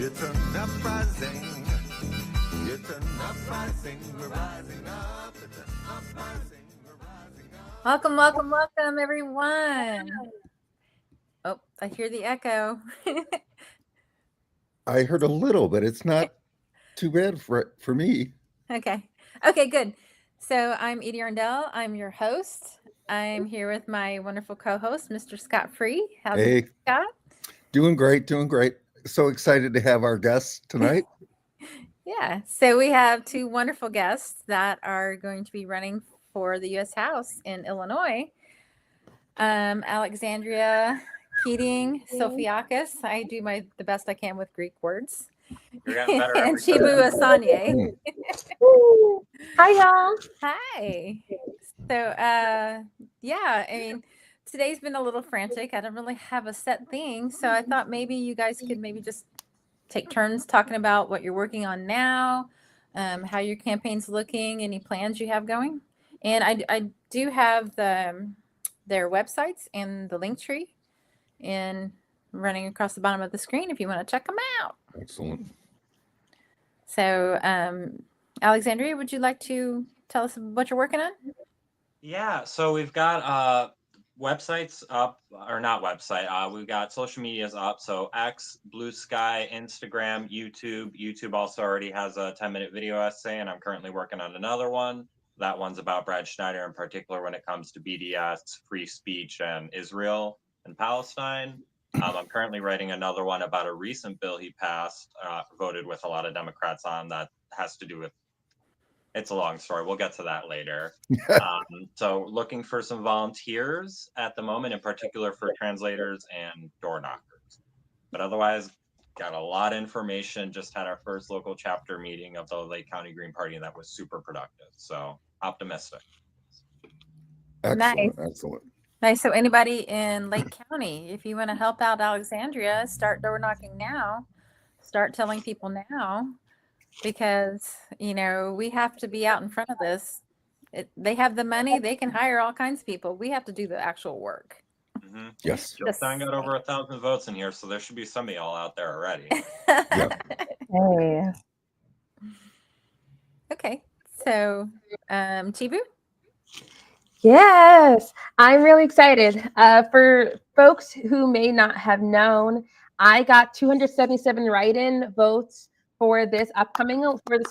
It's an uprising. It's an uprising. We're rising up. It's an uprising. We're rising up. Welcome, welcome, welcome, everyone. Oh, I hear the echo. I heard a little, but it's not too bad for me. Okay, good. So I'm Eyde Arndell. I'm your host. I'm here with my wonderful co-host, Mr. Scott Free. How's it going, Scott? Doing great, doing great. So excited to have our guests tonight. Yeah, so we have two wonderful guests that are going to be running for the U.S. House in Illinois. Alexandria Keating-Sofiakis. I do the best I can with Greek words. You're getting better And every time. Chibu Asonye. Hi, y'all. Hi. So, yeah, I mean, today's been a little frantic. I don't really have a set thing. So I thought maybe you guys could maybe just take turns talking about what you're working on now, how your campaign's looking, any plans you have going. And I do have their websites and the link tree and running across the bottom of the screen if you want to check them out. Excellent. So, Alexandria, would you like to tell us what you're working on? Yeah, so we've got websites up, or not website. We've got social medias up. So X, Blue Sky, Instagram, YouTube. YouTube also already has a 10-minute video essay, and I'm currently working on another one. That one's about Brad Schneider in particular when it comes to BDS, free speech, and Israel and Palestine. I'm currently writing another one about a recent bill he passed, voted with a lot of Democrats on, that has to do with, it's a long story. We'll get to that later. So looking for some volunteers at the moment, in particular for translators and door knockers. But otherwise, got a lot of information. Just had our first local chapter meeting of the Lake County Green Party, and that was super productive. So optimistic. Excellent, Nice. excellent. Nice. So anybody in Lake County, if you want to help out Alexandria, start door knocking now. Start telling people now, because, you know, we have to be out in front of this. They have the money. They can hire all kinds of people. We have to do the actual work. Mm-hmm. Yes. Just got over 1,000 votes in here, so there should be some of y'all out there already. Hey. Okay. So, Chibu? Yes, I'm really excited. For folks who may not have known, I got 277 write-in votes for this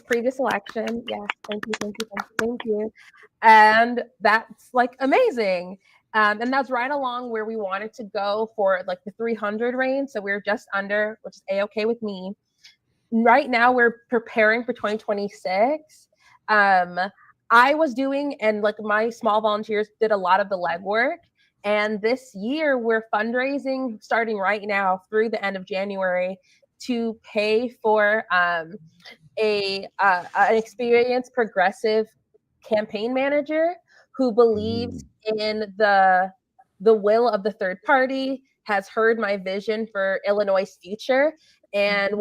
previous election. Yes, thank you. And that's like amazing. And that's right along where we wanted to go for like the 300 range. So we're just under, which is A-okay with me. Right now we're preparing for 2026. I was doing, and like my small volunteers did a lot of the legwork. And this year we're fundraising starting right now through the end of January to pay for an experienced progressive campaign manager who believes in the will of the third party, has heard my vision for Illinois' future, and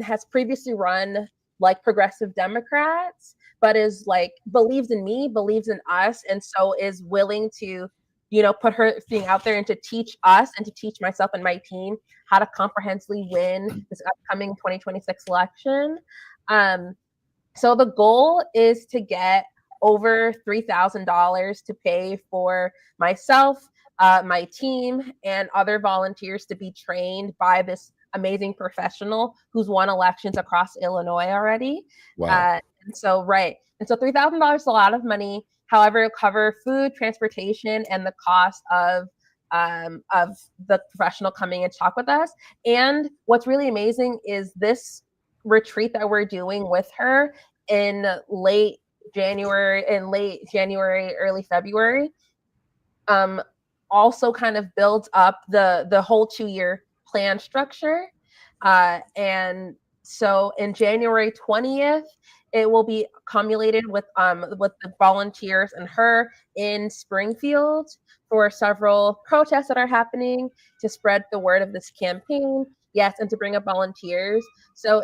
has previously run like progressive Democrats, but is like believes in me, believes in us, and so is willing to, you know, put her thing out there and to teach us and to teach myself and my team how to comprehensively win this upcoming 2026 election. So the goal is to get over $3,000 to pay for myself, my team, and other volunteers to be trained by this amazing professional who's won elections across Illinois already. Wow. And so $3,000 is a lot of money. However, it'll cover food, transportation, and the cost of the professional coming and talk with us. And what's really amazing is this retreat that we're doing with her in late January, early February, also kind of builds up the whole 2-year plan structure. And so in January 20th, it will be accumulated with the volunteers and her in Springfield for several protests that are happening to spread the word of this campaign. Yes, and to bring up volunteers. So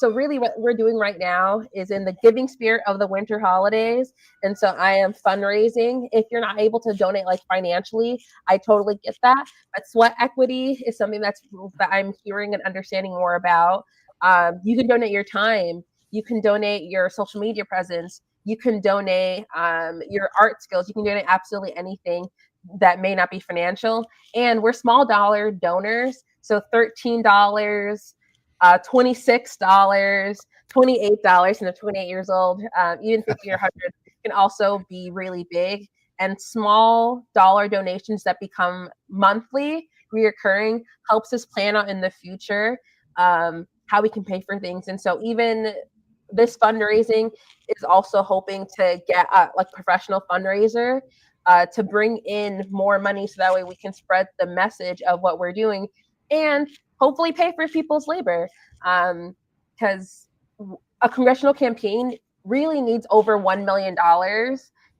really what we're doing right now is in the giving spirit of the winter holidays. And so I am fundraising. If you're not able to donate like financially, I totally get that. But sweat equity is something that I'm hearing and understanding more about. You can donate your time. You can donate your social media presence. You can donate your art skills. You can donate absolutely anything that may not be financial. And we're small dollar donors. So $13, $26, $28, and 28 years old, even 50 or 100 can also be really big. And small dollar donations that become monthly, reoccurring, helps us plan out in the future how we can pay for things. And so even this fundraising is also hoping to get like professional fundraiser to bring in more money so that way we can spread the message of what we're doing and hopefully pay for people's labor. Because a congressional campaign really needs over $1 million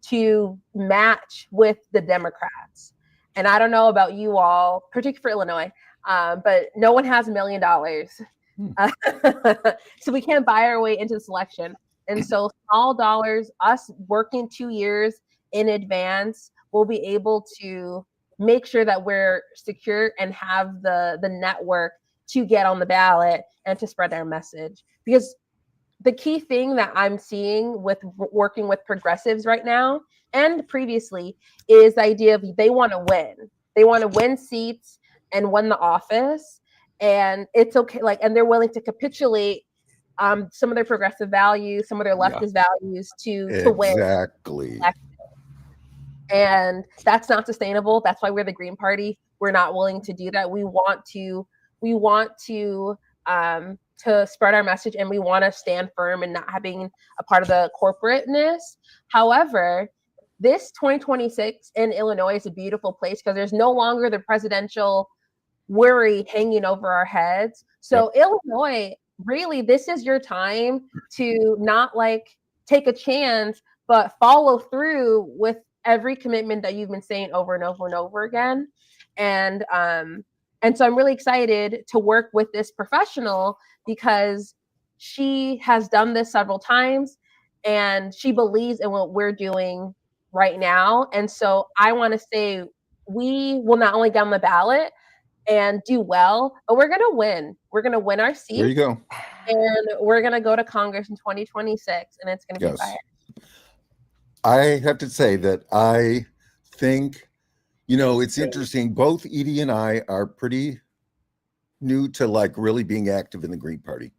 to match with the Democrats. And I don't know about you all, particularly for Illinois, but no one has $1 million. So we can't buy our way into the selection. And so small dollars, us working 2 years in advance, will be able to make sure that we're secure and have the network to get on the ballot and to spread our message. Because the key thing that I'm seeing with working with progressives right now and previously is the idea of they want to win. They want to win seats and win the office. And it's okay, like, and they're willing to capitulate some of their progressive values, some of their leftist values to win. Exactly. And that's not sustainable. That's why we're the Green Party. We're not willing to do that. We want to spread our message, and we want to stand firm and not having a part of the corporateness. However, this 2026 in Illinois is a beautiful place because there's no longer the presidential worry hanging over our heads. So Illinois, really, this is your time to not like take a chance, but follow through with every commitment that you've been saying over and over and over again. And so I'm really excited to work with this professional because she has done this several times and she believes in what we're doing right now. And so I want to say we will not only get on the ballot and do well, but we're going to win. We're going to win our seat. There you go. And we're going to go to Congress in 2026, and it's going to be fire. I have to say that I think, it's interesting. Both Eyde and I are pretty new to like really being active in the Green Party.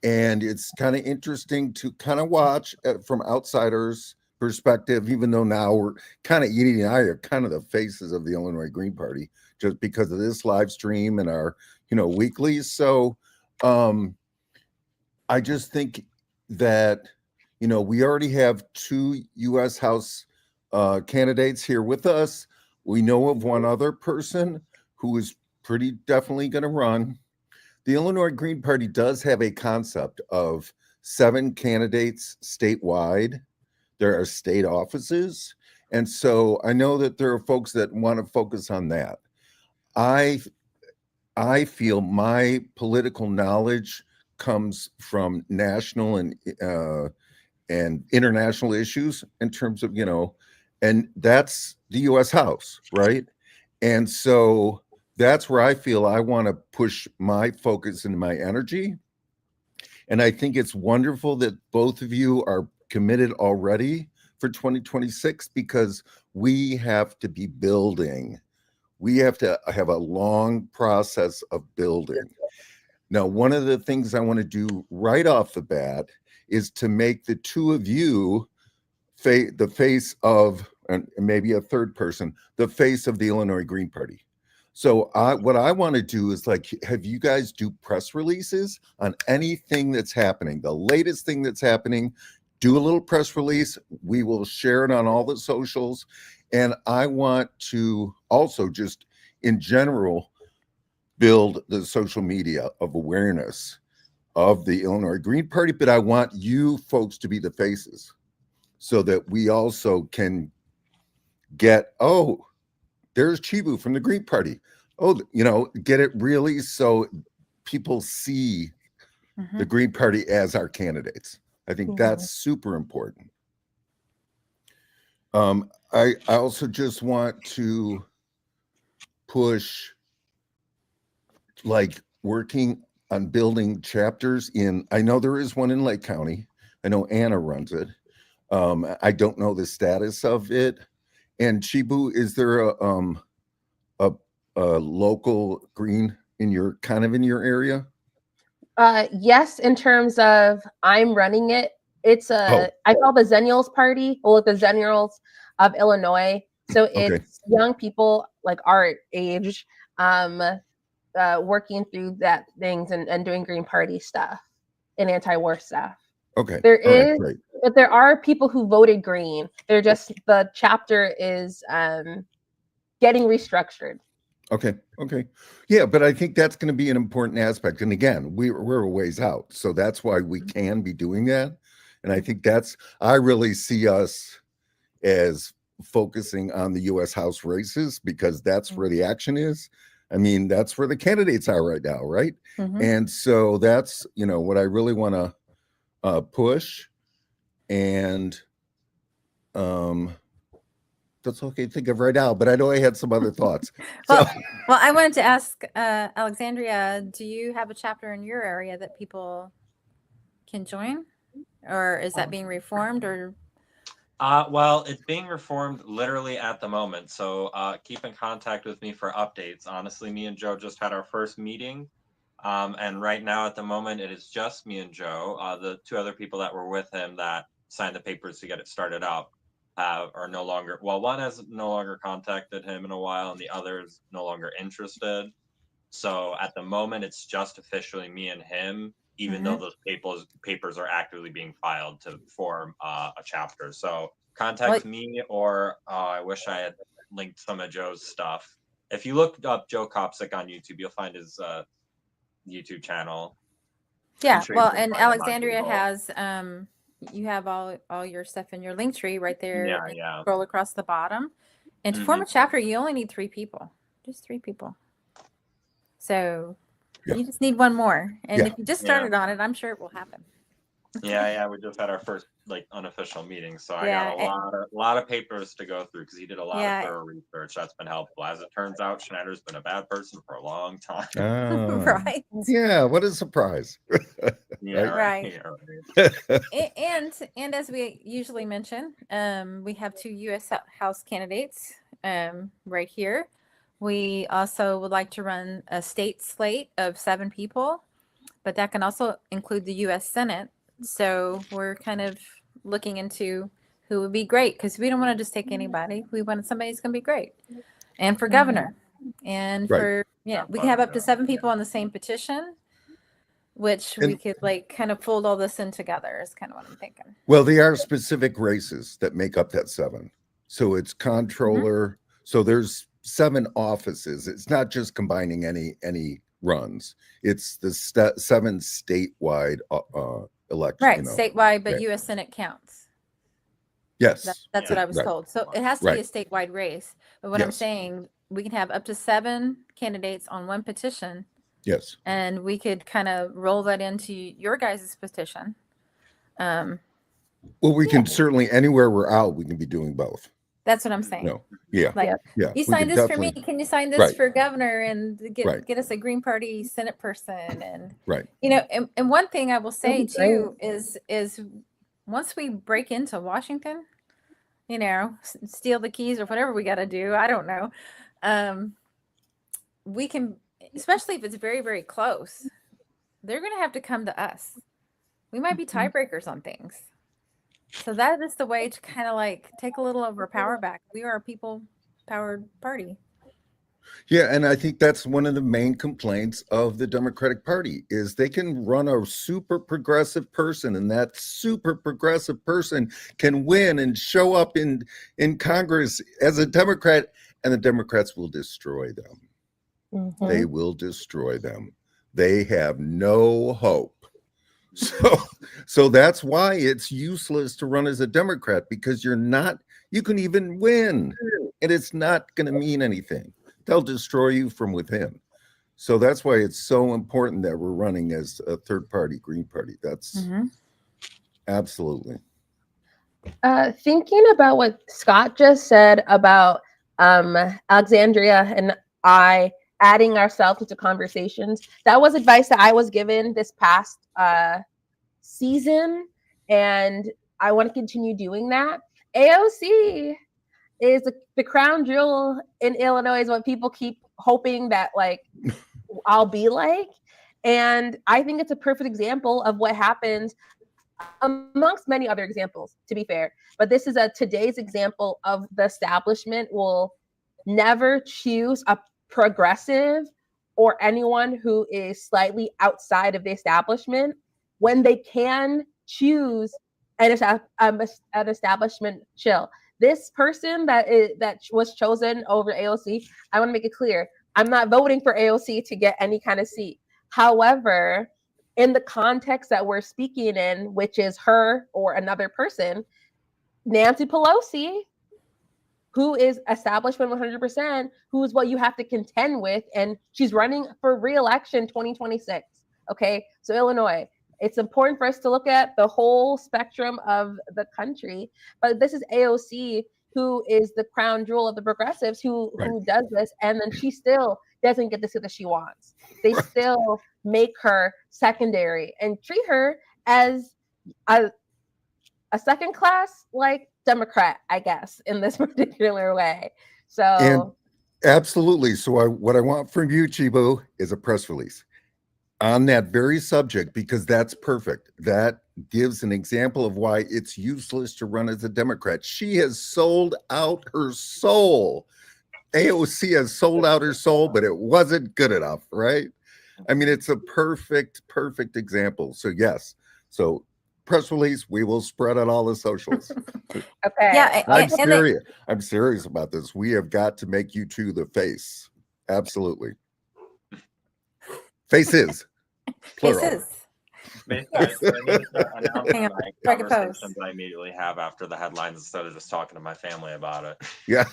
And it's kind of interesting to kind of watch from outsiders' perspective, even though now we're kind of, Eyde and I are kind of the faces of the Illinois Green Party just because of this live stream and our, weeklies. So I just think that, we already have 2 U.S. House candidates here with us. We know of one other person who is pretty definitely going to run. The Illinois Green Party does have a concept of 7 candidates statewide. There are state offices. And so I know that there are folks that want to focus on that. I feel my political knowledge comes from national and international issues in terms of, and that's the U.S. House, right? And so that's where I feel I want to push my focus and my energy. And I think it's wonderful that both of you are committed already for 2026 because we have to be building. We have to have a long process of building. Now, one of the things I want to do right off the bat is to make the 2 of you the face of, and maybe a third person, the face of the Illinois Green Party. So what I want to do is like, have you guys do press releases on anything that's happening, the latest thing that's happening, do a little press release. We will share it on all the socials. And I want to also just in general build the social media of awareness of the Illinois Green Party, but I want you folks to be the faces so that we also can get, there's Chibu from the Green Party. Get it really so people see Mhm. the Green Party as our candidates. I think Mhm. that's super important. I also just want to push like working on building chapters in, I know there is one in Lake County. I know Anna runs it. I don't know the status of it. And Chibu, is there a local green in your area? Yes, in terms of I'm running it. It's Oh. I call the Zennials Party, well, the Zennials of Illinois. So Okay. it's young people like our age, working through that things and doing Green Party stuff and anti-war stuff. Okay. There All right, is, great. but there are people who voted green. They're just, the chapter is getting restructured. Okay. Yeah, but I think that's going to be an important aspect. And again, we're a ways out. So that's why we can be doing that. And I think I really see us as focusing on the U.S. House races because that's where the action is. I mean, that's where the candidates are right now, right? Mhm. And so that's, what I really want to push. And that's okay to think of right now, but I know I had some other thoughts. Well, I wanted to ask Alexandria, do you have a chapter in your area that people can join? Or is that being reformed or? Well, it's being reformed literally at the moment. So keep in contact with me for updates. Honestly, me and Joe just had our first meeting. And right now at the moment, it is just me and Joe. The two other people that were with him that signed the papers to get it started up are no longer, well, one has no longer contacted him in a while and the other is no longer interested. So at the moment, it's just officially me and him, even though those papers are actively being filed to form a chapter. So contact me, or I wish I had linked some of Joe's stuff. If you look up Joe Kopsik on YouTube, you'll find his YouTube channel. Yeah, Sure, well, and Alexandria has you have all your stuff in your link tree right there. Yeah, and yeah. Scroll across the bottom, and to form a chapter, you only need 3 people, just 3 people. So you just need one more, and if you just started on it, I'm sure it will happen. Yeah, we just had our first unofficial meeting, so I Yeah, got a lot of papers to go through because he did a lot of thorough research. That's been helpful. As it turns out, Schneider's been a bad person for a long time. Right. Yeah, what a surprise. Right. And as we usually mention, we have 2 U.S. House candidates right here. We also would like to run a state slate of 7 people, but that can also include the U.S. Senate. So we're kind of looking into who would be great because we don't want to just take anybody. We want somebody who's going to be great. And for governor, and for we can have up to 7 people on the same petition, which we could kind of fold all this in together is kind of what I'm thinking. Well, they are specific races that make up that 7. So it's comptroller. So there's 7 offices. It's not just combining any runs. It's the 7 statewide elections. Right, statewide, but U.S. Senate counts. Yes. That's what I was told. So it has to be a statewide race. But what I'm saying, we can have up to 7 candidates on one petition. Yes. And we could kind of roll that into your guys' petition. Well, we can certainly, anywhere we're out, we can be doing both. That's what I'm saying. No. Yeah. Like, you sign this for me. Can you sign this for governor and get us a Green Party Senate person? And and one thing I will say too is once we break into Washington, steal the keys or whatever we got to do, I don't know. We can, especially if it's very, very close, they're going to have to come to us. We might be tiebreakers on things. So that is the way to kind of take a little of our power back. We are a people-powered party. Yeah, and I think that's one of the main complaints of the Democratic Party is they can run a super progressive person, and that super progressive person can win and show up in Congress as a Democrat, and the Democrats will destroy them. They will destroy them. They have no hope. So that's why it's useless to run as a Democrat, because you can even win and it's not going to mean anything. They'll destroy you from within. So that's why it's so important that we're running as a third party Green Party. That's absolutely. Thinking about what Scott just said about Alexandria and I adding ourselves into conversations, that was advice that I was given this past season, and I want to continue doing that. AOC is the crown jewel in Illinois, is what people keep hoping that like I'll be like. And I think it's a perfect example of what happens amongst many other examples, to be fair. But this is today's example of the establishment will never choose a progressive or anyone who is slightly outside of the establishment when they can choose an establishment chill. This person that was chosen over AOC, I want to make it clear, I'm not voting for AOC to get any kind of seat. However, in the context that we're speaking in, which is her or another person, Nancy Pelosi, who is establishment 100%, who is what you have to contend with, and she's running for re-election 2026. Okay, so Illinois, it's important for us to look at the whole spectrum of the country, but this is AOC, who is the crown jewel of the progressives, who does this, and then she still doesn't get the seat that she wants. They still make her secondary and treat her as a second class like Democrat, I guess, in this particular way. So and absolutely. So what I want from you, Chibu, is a press release on that very subject, because that's perfect. That gives an example of why it's useless to run as a Democrat. She has sold out her soul. AOC has sold out her soul, but it wasn't good enough, right? I mean, it's a perfect example. So yes, so press release, we will spread on all the socials. okay. Yeah, I'm serious. I'm serious about this. We have got to make you two the face. Absolutely. Faces. Plural. Faces. Yes. Hang on, Conversations I immediately have after the headlines instead of just talking to my family about it. Yeah.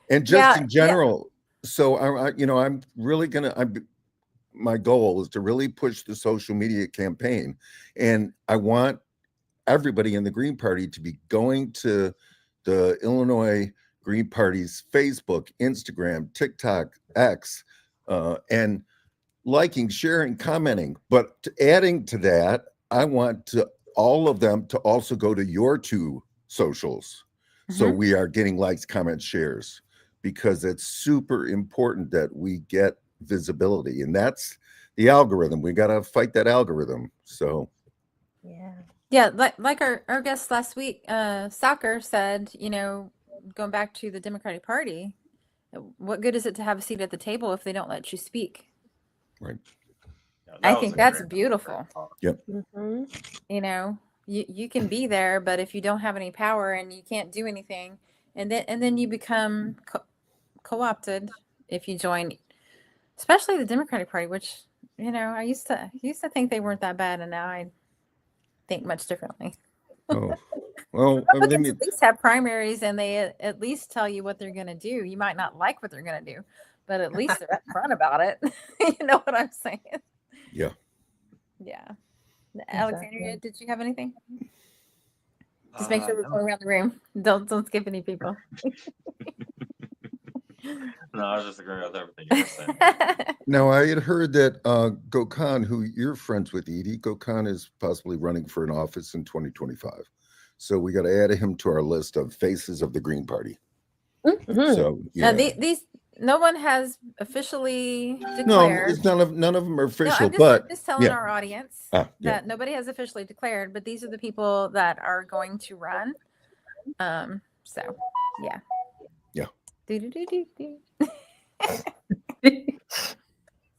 And just in general, so I'm really my goal is to really push the social media campaign, and I want everybody in the Green Party to be going to the Illinois Green Party's Facebook, Instagram, TikTok, X, and liking, sharing, commenting. But adding to that, I want all of them to also go to your two socials. So we are getting likes, comments, shares, because it's super important that we get visibility. And that's the algorithm. We got to fight that algorithm. So yeah, like our guest last week, Soccer said, going back to the Democratic Party, what good is it to have a seat at the table if they don't let you speak? Right. I think that's beautiful. Yep. You can be there, but if you don't have any power and you can't do anything, and then you become co-opted if you join, especially the Democratic Party, which I used to think they weren't that bad, and now I think much differently. Oh, well, Republicans at least have primaries, and they at least tell you what they're going to do. You might not like what they're going to do, but at least they're upfront about it. You know what I'm saying? Yeah. Yeah. Alexandria, did you have anything? Just make sure we're going around the room. Don't skip any people. No, I was just agreeing with everything you were saying. Now, I had heard that Gokhan, who you're friends with, Eyde, Gokhan is possibly running for an office in 2025. So we got to add him to our list of faces of the Green Party. So now these no one has officially declared. No, it's none of them are official. I'm just telling our audience that nobody has officially declared, but these are the people that are going to run. So yeah.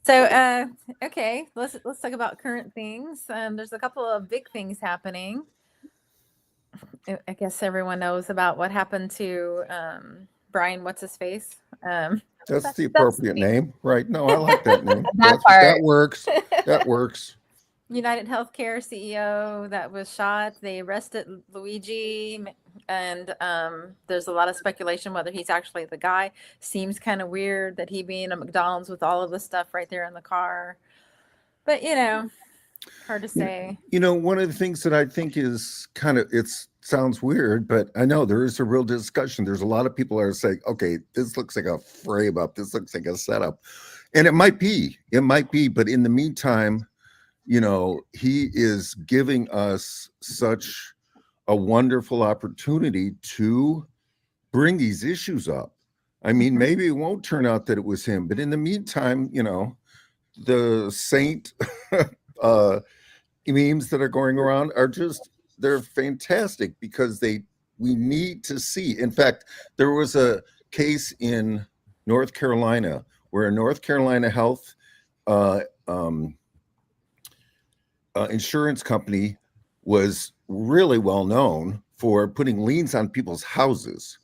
So okay, let's talk about current things. There's a couple of big things happening. I guess everyone knows about what happened to Brian. What's his face? That's the appropriate name, right? No, I like that name. That works. That works. United Healthcare CEO that was shot. They arrested Luigi and there's a lot of speculation whether he's actually the guy. Seems kind of weird that he be in a McDonald's with all of the stuff right there in the car, but hard to say. One of the things that I think is sounds weird, but I know there is a real discussion. There's a lot of people that are saying, okay, this looks like a frame up, this looks like a setup, and it might be, but in the meantime, he is giving us such a wonderful opportunity to bring these issues up. I mean, maybe it won't turn out that it was him, but in the meantime, the saint memes that are going around are they're fantastic because we need to see. In fact, there was a case in North Carolina where a North Carolina health insurance company was really well known for putting liens on people's houses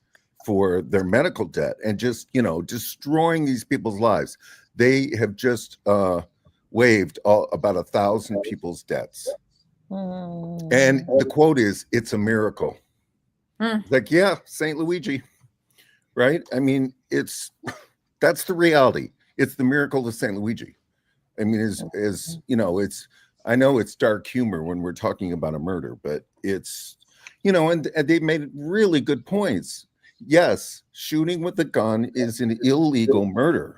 for their medical debt and just, destroying these people's lives. They have just waived about 1,000 people's debts. And the quote is, "It's a miracle." Like, yeah, St. Luigi, right? I mean, that's the reality. It's the miracle of St. Luigi. I mean, I know it's dark humor when we're talking about a murder, but it's, and they made really good points. Yes, shooting with a gun is an illegal murder,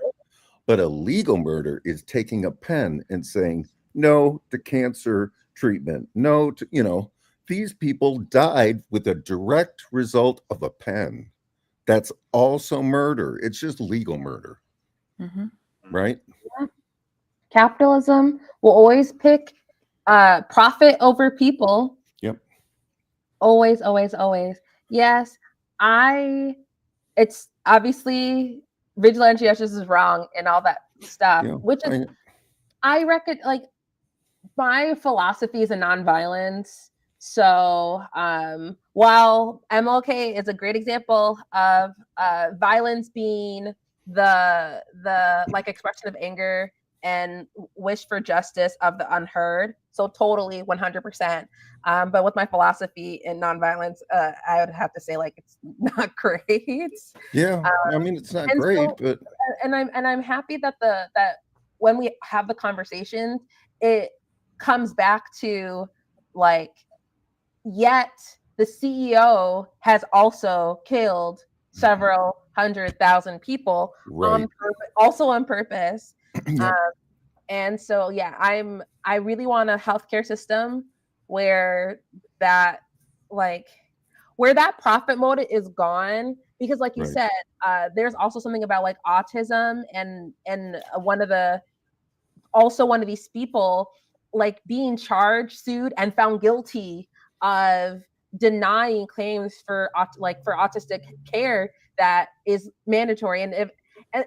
but a legal murder is taking a pen and saying no to cancer treatment. No to, these people died with a direct result of a pen. That's also murder. It's just legal murder. Right? Yeah. Capitalism will always pick profit over people. Yep. Always, always, always. Yes, it's obviously vigilante justice is wrong and all that stuff, which is, I reckon, like, my philosophy is a nonviolence. So while MLK is a great example of violence being the like expression of anger and wish for justice of the unheard, so totally 100%. But with my philosophy in nonviolence, I would have to say, like, it's not great. Yeah, I mean, it's not great, but I'm happy that that when we have the conversation, it comes back to, like, yet the CEO has also killed several 100,000 people, right. also on purpose. Yep. And so, yeah, I really want a healthcare system where that profit motive is gone, because, like you said, there's also something about, like, autism and one of these people, like, being charged, sued, and found guilty of denying claims for autistic care that is mandatory. And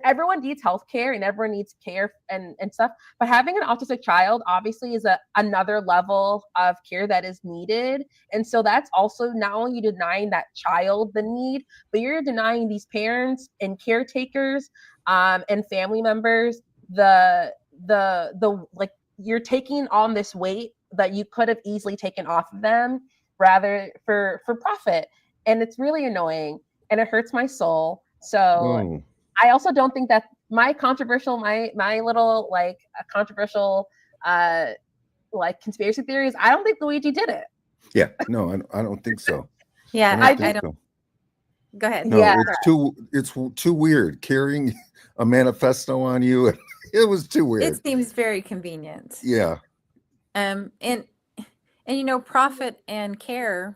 everyone needs healthcare and everyone needs care and stuff, but having an autistic child obviously is another level of care that is needed. And so that's also not only denying that child the need, but you're denying these parents and caretakers and family members the like, you're taking on this weight that you could have easily taken off of them, rather for profit. And it's really annoying and it hurts my soul. So I also don't think that my little, like, controversial like, conspiracy theories, I don't think Luigi did it. Yeah, no, I don't think so. Yeah, I don't. So. Go ahead. No, yeah. It's too weird carrying a manifesto on you. It was too weird. It seems very convenient. Yeah. And profit and care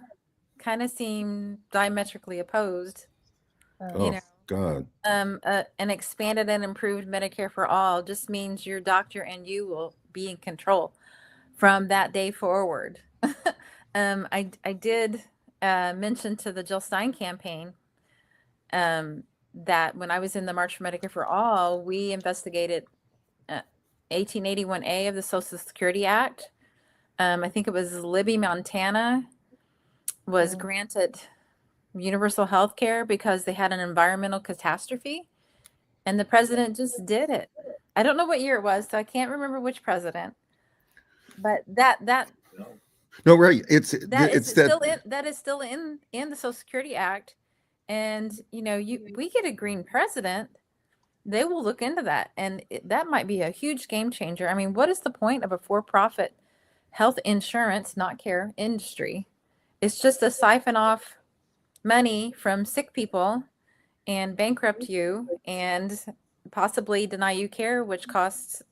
kind of seem diametrically opposed. God. An expanded and improved Medicare for all just means your doctor and you will be in control from that day forward. I did mention to the Jill Stein campaign that when I was in the March for Medicare for All, we investigated 1881A of the Social Security Act. I think it was Libby, Montana, was granted universal health care because they had an environmental catastrophe, and the president just did it. I don't know what year it was, so I can't remember which president, but that No, right. It's that is still in the Social Security Act. And we get a green president, they will look into that, and that might be a huge game changer. I mean, what is the point of a for-profit health insurance, not care industry? It's just to siphon off money from sick people and bankrupt you and possibly deny you care, which costs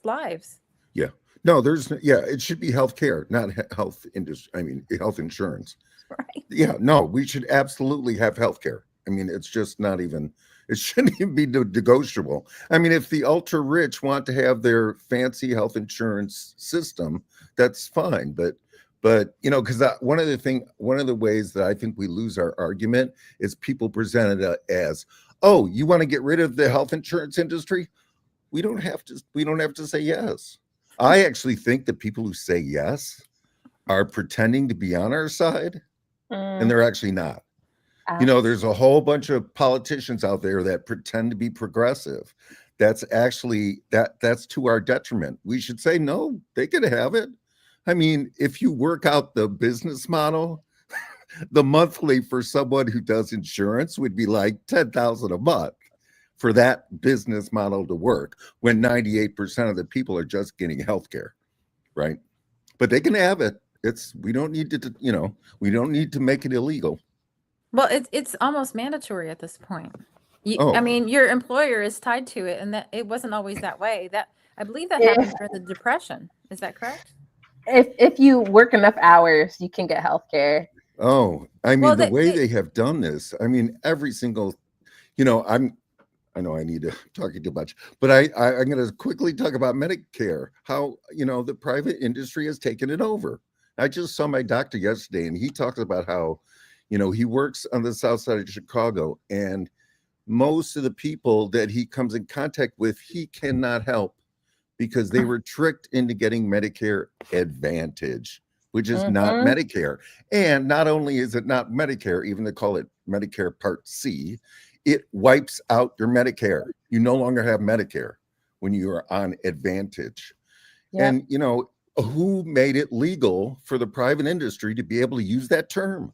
lives. Yeah. No, it should be health care, not health industry. I mean, health insurance. Right. Yeah, no, we should absolutely have health care. I mean, it's just not even, it shouldn't even be negotiable. I mean, if the ultra rich want to have their fancy health insurance system, that's fine. But because one of the ways that I think we lose our argument is people present it as, oh, you want to get rid of the health insurance industry? We don't have to say yes. I actually think that people who say yes are pretending to be on our side, and they're actually not. There's a whole bunch of politicians out there that pretend to be progressive. That's actually that's to our detriment. We should say no, they could have it. I mean, if you work out the business model, the monthly for someone who does insurance would be like $10,000 a month for that business model to work, when 98% of the people are just getting health care, right? But they can have it. We don't need to make it illegal. Well, it's almost mandatory at this point. I mean, your employer is tied to it, and that it wasn't always that way. That I believe that happened during the Depression. Is that correct? If you work enough hours, you can get health care. Oh, I mean, the way they have done this, I mean, every single, I know I need to talk too much, but I'm going to quickly talk about Medicare, how, the private industry has taken it over. I just saw my doctor yesterday, and he talks about how, he works on the south side of Chicago, and most of the people that he comes in contact with, he cannot help because they were tricked into getting Medicare Advantage, which is not Medicare. And not only is it not Medicare, even they call it Medicare Part C, it wipes out your Medicare. You no longer have Medicare when you are on Advantage. Yep. And, who made it legal for the private industry to be able to use that term?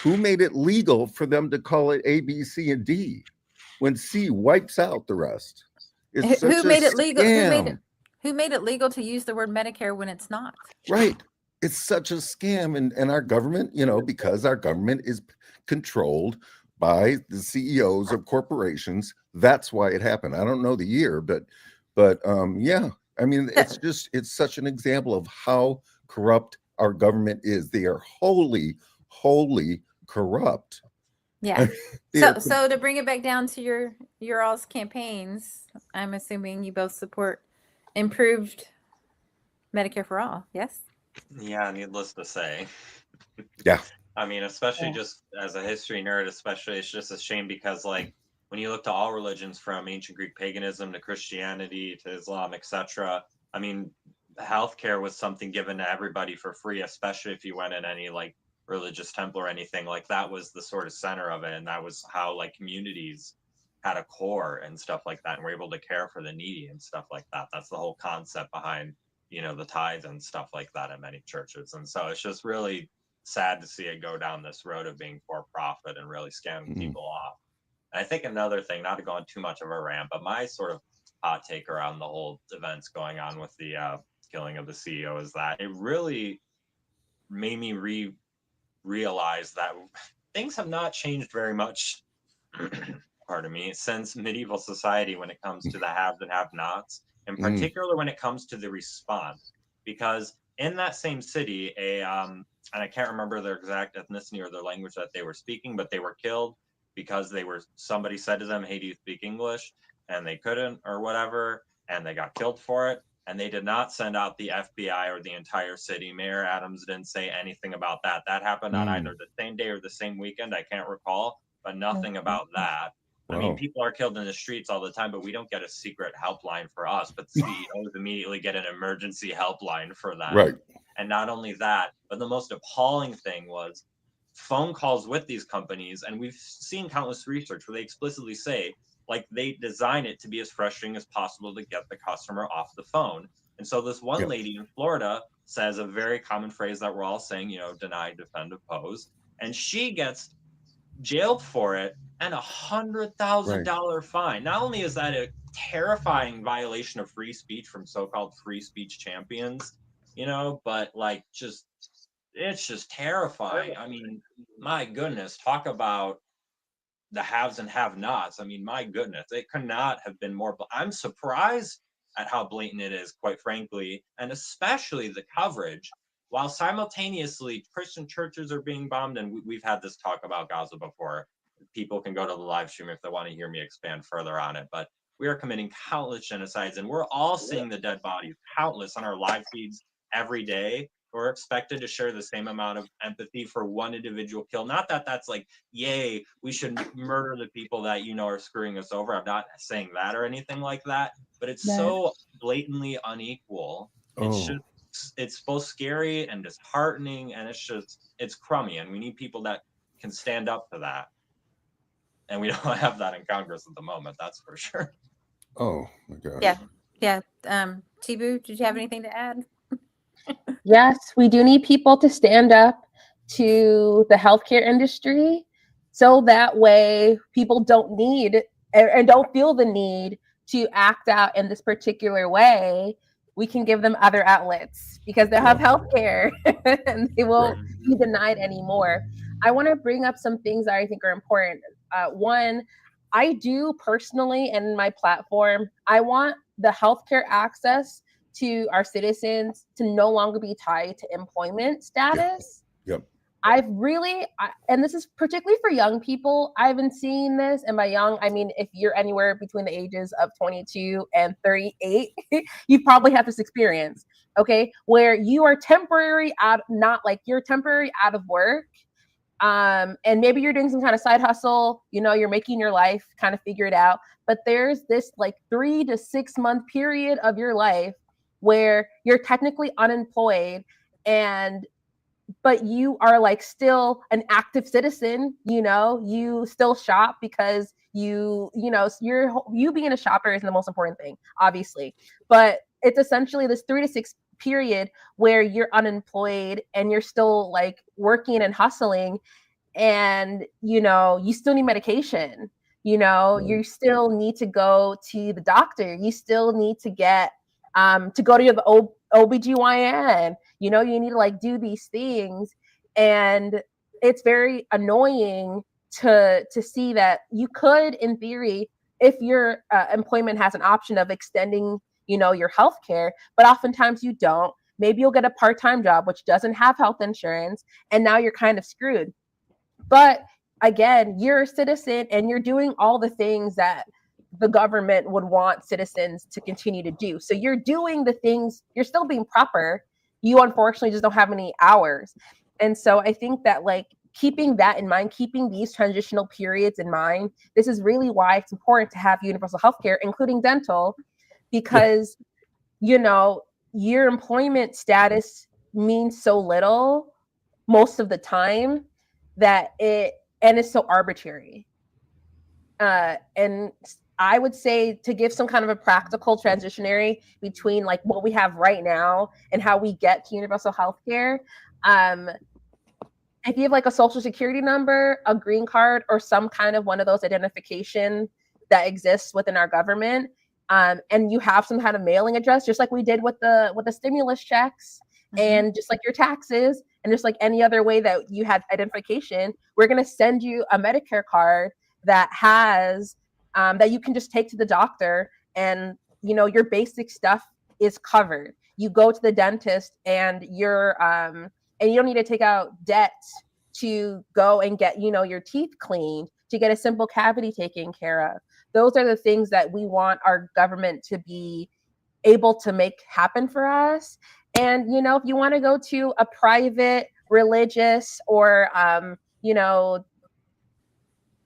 Who made it legal for them to call it A, B, C, and D when C wipes out the rest? Who made it legal? Who made it legal to use the word Medicare when it's not? Right. It's such a scam. And our government, because our government is controlled by the CEOs of corporations, that's why it happened. I don't know the year, but yeah. I mean, it's such an example of how corrupt our government is. They are wholly corrupt. Yeah. So to bring it back down to your all's campaigns, I'm assuming you both support improved Medicare for all. Yes. Yeah, needless to say. Yeah. I mean, especially just as a history nerd, especially, it's just a shame because, like, when you look to all religions from ancient Greek paganism to Christianity to Islam, etc., I mean, healthcare was something given to everybody for free, especially if you went in any like religious temple or anything. Like, that was the sort of center of it, and that was how like communities had a core and stuff like that, and were able to care for the needy and stuff like that. That's the whole concept behind, the tithe and stuff like that in many churches. And so it's just really sad to see it go down this road of being for profit and really scamming people off. And I think another thing, not to go on too much of a rant, but my sort of hot take around the whole events going on with the killing of the CEO is that it really made me realize that things have not changed very much, pardon me, since medieval society when it comes to the haves and have-nots, in particular when it comes to the response. Because in that same city, and I can't remember their exact ethnicity or their language that they were speaking, but they were killed because somebody said to them, hey, do you speak English? And they couldn't or whatever, and they got killed for it. And they did not send out the FBI or the entire city. Mayor Adams didn't say anything about that. That happened on either the same day or the same weekend. I can't recall, but nothing about that. Wow. I mean, people are killed in the streets all the time, but we don't get a secret helpline for us. But CEOs immediately get an emergency helpline for that. Right. And not only that, but the most appalling thing was phone calls with these companies. And we've seen countless research where they explicitly say, like, they design it to be as frustrating as possible to get the customer off the phone. And so this one lady in Florida says a very common phrase that we're all saying, you know, deny, defend, oppose. And she gets jailed for it and $100,000 fine. Not only is that a terrifying violation of free speech from so-called free speech champions, you know, but like just it's just terrifying. I mean, my goodness, talk about the haves and have-nots. I mean, my goodness, it could not have been more. I'm surprised at how blatant it is, quite frankly, and especially the coverage. While simultaneously Christian churches are being bombed, and we've had this talk about Gaza before. People can go to the live stream if they want to hear me expand further on it. But we are committing countless genocides, and we're all seeing the dead bodies, countless, on our live feeds every day. We're expected to share the same amount of empathy for one individual kill. Not that that's like, yay, we should murder the people that, you know, are screwing us over. I'm not saying that or anything like that, but it's so blatantly unequal. It's just, it's both scary and disheartening, and it's crummy, and we need people that can stand up to that. And we don't have that in Congress at the moment, that's for sure. Oh my gosh. Yeah. Chibu, did you have anything to add? Yes, we do need people to stand up to the healthcare industry, so that way people don't need and don't feel the need to act out in this particular way. We can give them other outlets because they have healthcare and they won't be denied anymore. I want to bring up some things that I think are important. One, I do personally, and in my platform, I want the healthcare access to our citizens to no longer be tied to employment status. Yep. I've really, and this is particularly for young people, I've been seeing this, and by young, I mean, if you're anywhere between the ages of 22 and 38, you probably have this experience, okay? Where you are temporary you're temporary out of work, and maybe you're doing some kind of side hustle, you know, you're making your life kind of figure it out, but there's this like 3 to 6 month period of your life where you're technically unemployed but you are like still an active citizen, you know, you still shop because you being a shopper is the most important thing, obviously. But it's essentially this 3 to 6 period where you're unemployed and you're still like working and hustling, and, you know, you still need medication, you know, you still need to go to the doctor, you still need to get to go to the OBGYN, you know, you need to like do these things. And it's very annoying to see that you could, in theory, if your employment has an option of extending, you know, your health care, but oftentimes you don't. Maybe you'll get a part-time job, which doesn't have health insurance, and now you're kind of screwed. But again, you're a citizen and you're doing all the things that the government would want citizens to continue to do. So you're doing the things, you're still being proper. You unfortunately just don't have any hours. And so I think that like keeping that in mind, keeping these transitional periods in mind, this is really why it's important to have universal healthcare, including dental, because, you know, your employment status means so little most of the time that it's so arbitrary. And I would say to give some kind of a practical transitionary between like what we have right now and how we get to universal healthcare. If you have like a social security number, a green card, or some kind of one of those identification that exists within our government, and you have some kind of mailing address, just like we did with the stimulus checks, and just like your taxes, and just like any other way that you had identification, we're going to send you a Medicare card that has that you can just take to the doctor, and you know your basic stuff is covered. You go to the dentist and you're and you don't need to take out debt to go and get, you know, your teeth cleaned, to get a simple cavity taken care of. Those are the things that we want our government to be able to make happen for us. And, you know, if you want to go to a private, religious, or, you know,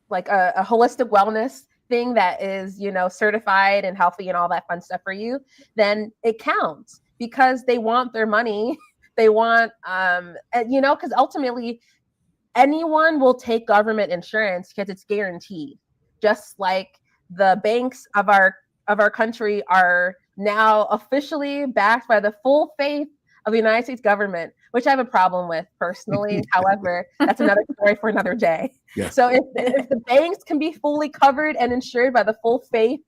like a holistic wellness thing that is, you know, certified and healthy and all that fun stuff for you, then it counts because they want their money. They want, you know, because ultimately anyone will take government insurance because it's guaranteed. Just like the banks of our country are now officially backed by the full faith of the United States government, which I have a problem with personally. However, that's another story for another day. Yes. So if the banks can be fully covered and insured by the full faith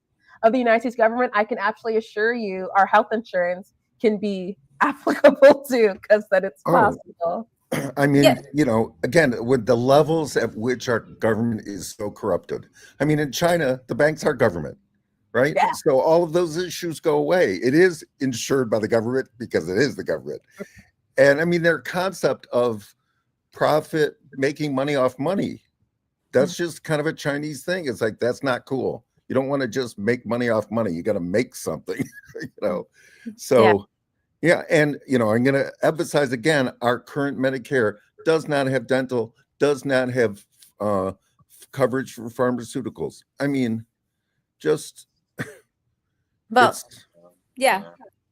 of the United States government, I can absolutely assure you our health insurance can be applicable too, because that it's possible. I mean, Yeah. you know, again, with the levels at which our government is so corrupted. I mean, in China, the banks are government, right? Yeah. So all of those issues go away. It is insured by the government because it is the government. And I mean, their concept of profit, making money off money, that's just kind of a Chinese thing. It's like, that's not cool. You don't want to just make money off money. You got to make something, you know? So, yeah. And, you know, I'm going to emphasize again, our current Medicare does not have dental, does not have coverage for pharmaceuticals. I mean, just, Well, it's, yeah.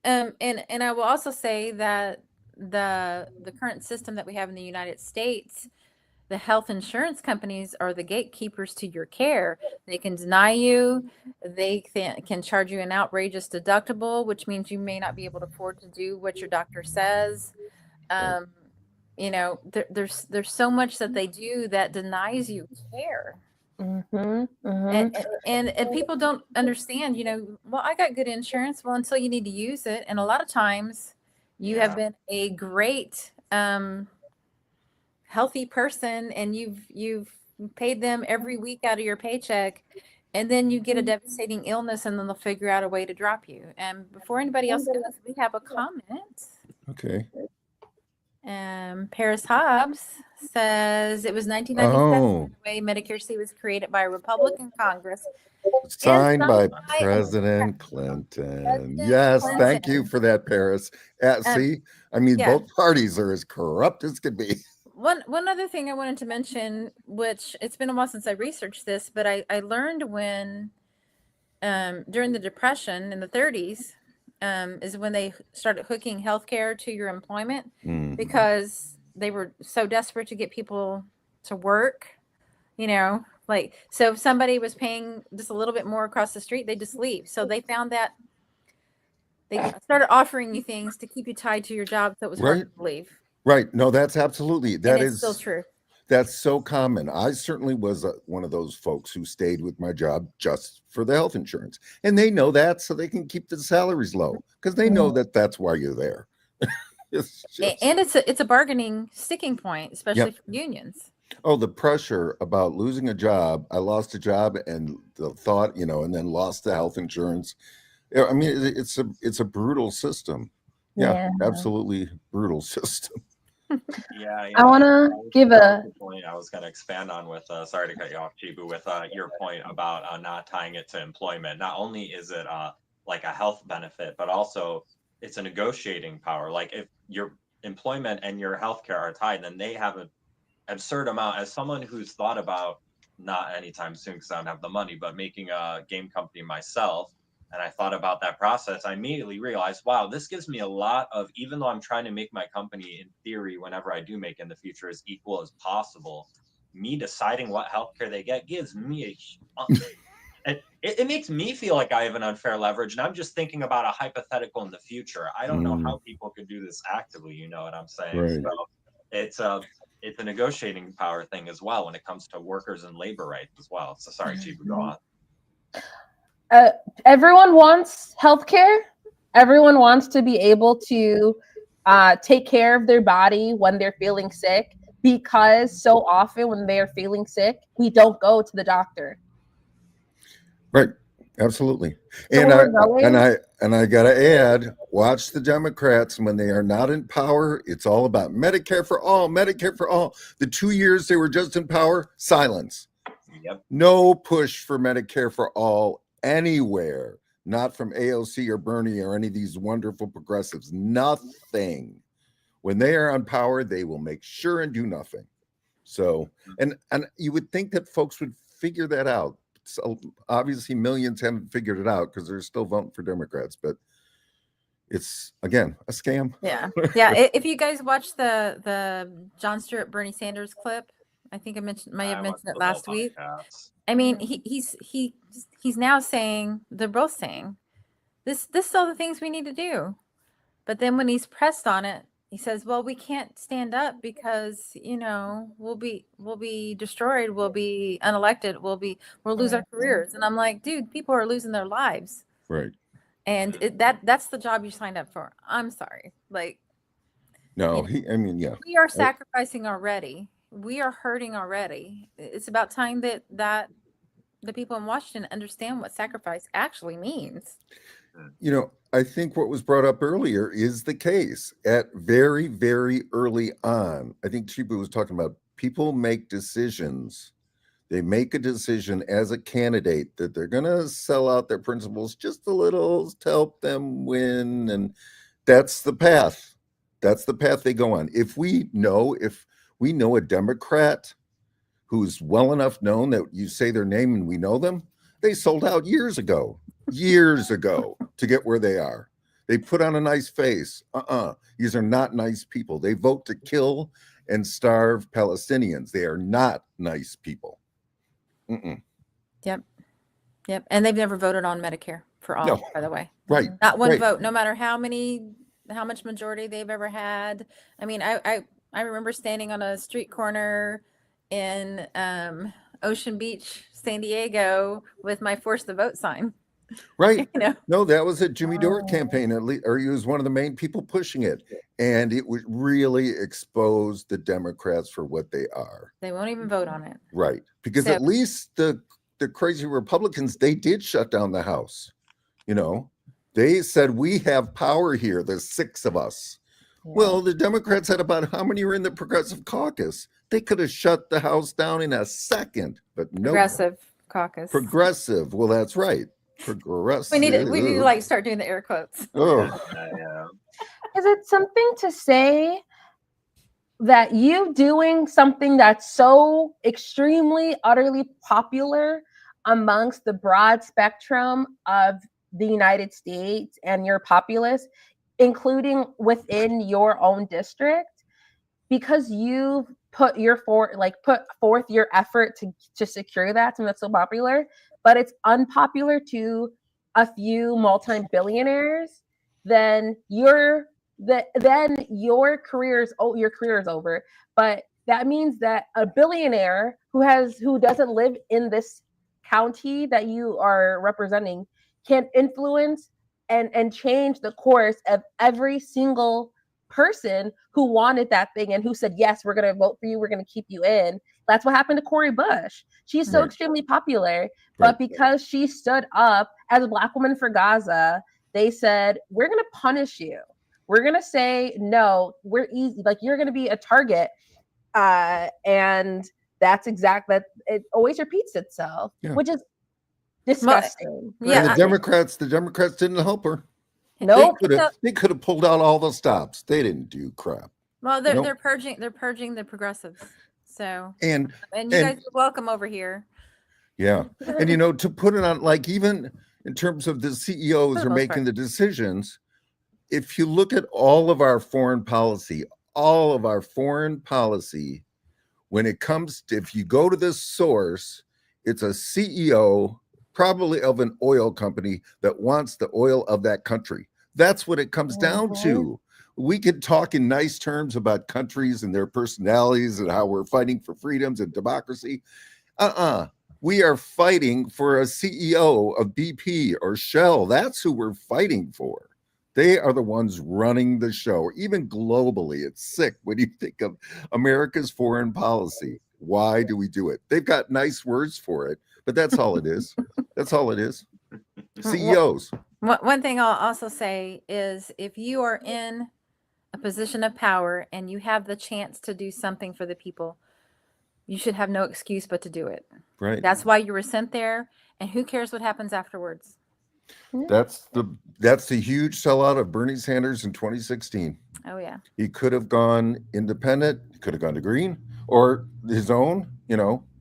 And I will also say that the current system that we have in the United States, the health insurance companies are the gatekeepers to your care. They can deny you. They can charge you an outrageous deductible, which means you may not be able to afford to do what your doctor says. You know, there's so much that they do that denies you care. And people don't understand, you know, well, I got good insurance. Well, until you need to use it. And a lot of times you have been a great healthy person and you've paid them every week out of your paycheck, and then you get a devastating illness and then they'll figure out a way to drop you. And before anybody else goes, we have a comment. okay. Paris Hobbs says it was 1997 the way Medicare C was created by a Republican Congress. Signed by President Clinton. Yes, thank you for that, Paris. See, I mean, both parties are as corrupt as could be. One other thing I wanted to mention, which it's been a while since I researched this, but I learned when during the Depression in the 30s is when they started hooking healthcare to your employment because they were so desperate to get people to work, you know, like, so if somebody was paying just a little bit more across the street, they just leave. So they found that they started offering you things to keep you tied to your job, so it was hard to leave. Right. No, that's absolutely, that is still true. That's so common. I certainly was one of those folks who stayed with my job just for the health insurance. And they know that, so they can keep the salaries low because they know that that's why you're there. And it's a bargaining sticking point, especially for unions. Oh, the pressure about losing a job. I lost a job and the thought, you know, and then lost the health insurance. I mean, it's a brutal system. Yeah. Absolutely brutal system. I want to give a point I was going to expand on with, sorry to cut you off, Chibu, with your point about not tying it to employment. Not only is it like a health benefit, but also it's a negotiating power. Like if your employment and your healthcare are tied, then they have an absurd amount. As someone who's thought about, not anytime soon because I don't have the money, but making a game company myself, and I thought about that process, I immediately realized, wow, this gives me a lot of, even though I'm trying to make my company in theory, whenever I do make in the future, as equal as possible, me deciding what healthcare they get gives me it makes me feel like I have an unfair leverage. And I'm just thinking about a hypothetical in the future. I don't know how people could do this actively. You know what I'm saying? Right. So it's a negotiating power thing as well when it comes to workers and labor rights as well. So sorry, Chibu, go on. Everyone wants healthcare. Everyone wants to be able to take care of their body when they're feeling sick, because so often when they're feeling sick, we don't go to the doctor. Right. Absolutely. So And I gotta add, watch the Democrats when they are not in power. It's all about Medicare for all, Medicare for all. The 2 years they were just in power, silence. Yep. No push for Medicare for all anywhere, not from AOC or Bernie or any of these wonderful progressives. Nothing. When they are on power, they will make sure and do nothing. So, and you would think that folks would figure that out. So obviously millions haven't figured it out because they're still voting for Democrats, but it's, again, a scam. Yeah. If you guys watch the Jon Stewart Bernie Sanders clip, I think I may have mentioned it last week. I mean, he's now saying, they're both saying, this is all the things we need to do. But then when he's pressed on it, he says, well, we can't stand up because, we'll be destroyed. We'll be unelected. We'll lose our careers. And I'm like, dude, people are losing their lives. Right. And that's the job you signed up for. I'm sorry. Like, No, yeah. we are sacrificing already. We are hurting already. It's about time that the people in Washington understand what sacrifice actually means. I think what was brought up earlier is the case at very, very early on. I think Chibu was talking about people make decisions. They make a decision as a candidate that they're going to sell out their principles just a little to help them win. And that's the path. That's the path they go on. If we know a Democrat who's well enough known that you say their name and we know them, they sold out years ago to get where they are. They put on a nice face. These are not nice people. They vote to kill and starve Palestinians. They are not nice people. Yep. And they've never voted on Medicare for all, by the way. Right. Not one vote, no matter how much majority they've ever had. I mean, I remember standing on a street corner in Ocean Beach, San Diego, with my Force the Vote sign. Right. No, that was a Jimmy Dore campaign, or he was one of the main people pushing it. And it would really expose the Democrats for what they are. They won't even vote on it. Right. Because at least the crazy Republicans, they did shut down the House. They said, we have power here. There's 6 of us. Yeah. Well, the Democrats had about how many were in the Progressive Caucus? They could have shut the House down in a second, but no. Progressive Caucus. Progressive. Well, that's right. Progressive. We need to like start doing the air quotes. Oh. Is it something to say that you doing something that's so extremely, utterly popular amongst the broad spectrum of the United States and your populace, including within your own district, because you've put forth your effort to secure that, and that's so popular, but it's unpopular to a few multi-billionaires, then your career is over. But that means that a billionaire who doesn't live in this county that you are representing can influence and change the course of every single person who wanted that thing and who said, yes, we're going to vote for you, we're going to keep you in. That's what happened to Cori Bush. She's so extremely popular, but because she stood up as a Black woman for Gaza, they said, we're going to punish you. We're going to say, no, we're easy. Like, you're going to be a target. And that's that it always repeats itself, which is disgusting. And the Democrats didn't help her. Nope. They could have pulled out all the stops. They didn't do crap. Well, they're purging the progressives. So and you guys are welcome over here. Yeah. And to put it on, like, even in terms of the CEOs are making the decisions, if you look at all of our foreign policy, when it comes to, if you go to this source, it's a CEO probably of an oil company that wants the oil of that country. That's what it comes down to. We could talk in nice terms about countries and their personalities and how we're fighting for freedoms and democracy. We are fighting for a CEO of BP or Shell. That's who we're fighting for. They are the ones running the show. Even globally, it's sick when you think of America's foreign policy. Why do we do it? They've got nice words for it, but that's all it is. That's all it is. CEOs. One thing I'll also say is, if you are in a position of power and you have the chance to do something for the people, you should have no excuse but to do it. Right. That's why you were sent there, and who cares what happens afterwards? That's the huge sellout of Bernie Sanders in 2016. Oh yeah. He could have gone independent, could have gone to Green or his own,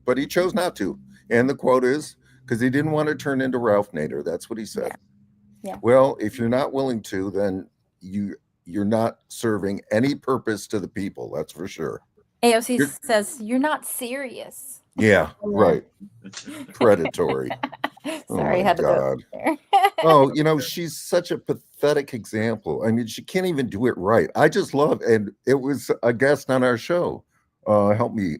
but he chose not to. And the quote is because he didn't want to turn into Ralph Nader. That's what he said. Yeah. Well, if you're not willing to, then you're not serving any purpose to the people. That's for sure. AOC says you're not serious. Yeah, right. Predatory. Sorry, my had to throw God. it there. Oh, she's such a pathetic example. I mean, she can't even do it right. I just love, and it was a guest on our show. Help me,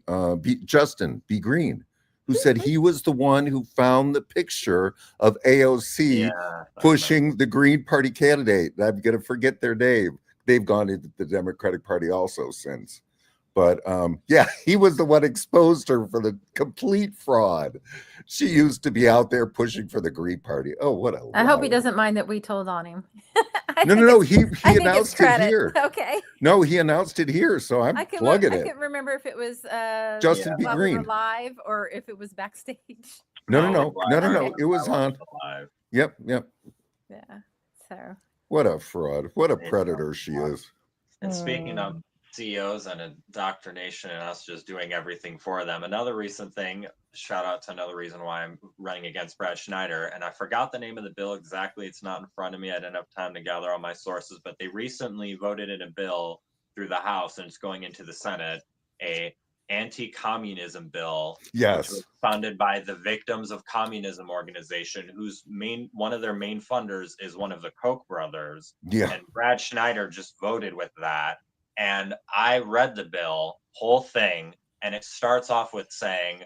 Justin B. Green, who said he was the one who found the picture of AOC pushing the Green Party candidate. I'm going to forget their name. They've gone into the Democratic Party also since. But yeah, he was the one exposed her for the complete fraud. She used to be out there pushing for the Green Party. Oh, what a I hope he liar. doesn't mind that we told on him. No. He I think it's announced it credit. here. Okay. No, he announced it here, so I'm plugging I it. can't remember if it was Justin B. while we were Green. live or if it was backstage. No. Okay. It was on. Yep. Yeah. So. What a fraud. What a predator she is. And speaking of CEOs and indoctrination and us just doing everything for them, another recent thing, shout out to another reason why I'm running against Brad Schneider, and I forgot the name of the bill exactly. It's not in front of me. I didn't have time to gather all my sources, but they recently voted in a bill through the House, and it's going into the Senate, a anti-communism bill. Yes. Which was funded by the Victims of Communism organization, whose one of their main funders is one of the Koch brothers. Yeah. And Brad Schneider just voted with that. And I read the bill, whole thing, and it starts off with saying,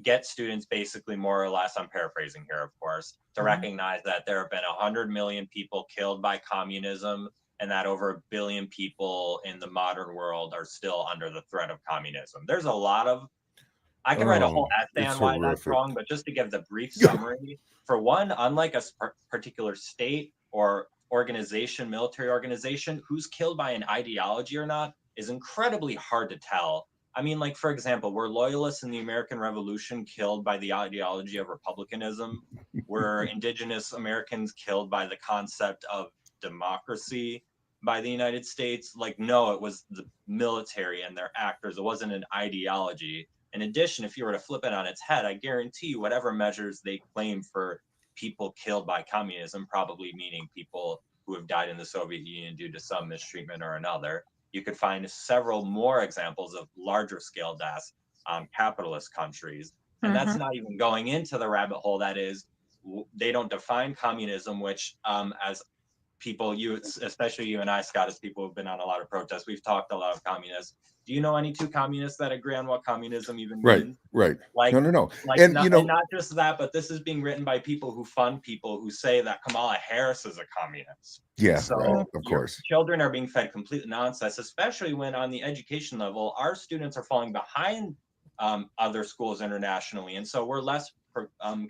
get students basically more or less, I'm paraphrasing here, of course, to recognize that there have been 100 million people killed by communism and that over 1 billion people in the modern world are still under the threat of communism. There's a lot of, I can write a whole essay on why that's wrong, but just to give the brief summary, for one, unlike a particular state or organization, military organization, who's killed by an ideology or not is incredibly hard to tell. I mean, like, for example, were loyalists in the American Revolution killed by the ideology of republicanism? Were indigenous Americans killed by the concept of democracy by the United States? Like, no, it was the military and their actors. It wasn't an ideology. In addition, if you were to flip it on its head, I guarantee you whatever measures they claim for people killed by communism, probably meaning people who have died in the Soviet Union due to some mistreatment or another, you could find several more examples of larger scale deaths capitalist countries. And that's not even going into the rabbit hole that is, they don't define communism, which as people, especially you and I, Scott, as people who've been on a lot of protests, we've talked a lot of communists. Do you know any two communists that agree on what communism even means? Right. Like, no. Like, and not just that, but this is being written by people who fund people who say that Kamala Harris is a communist. Yeah, so right, of course. Children are being fed complete nonsense, especially when on the education level, our students are falling behind other schools internationally. And so we're less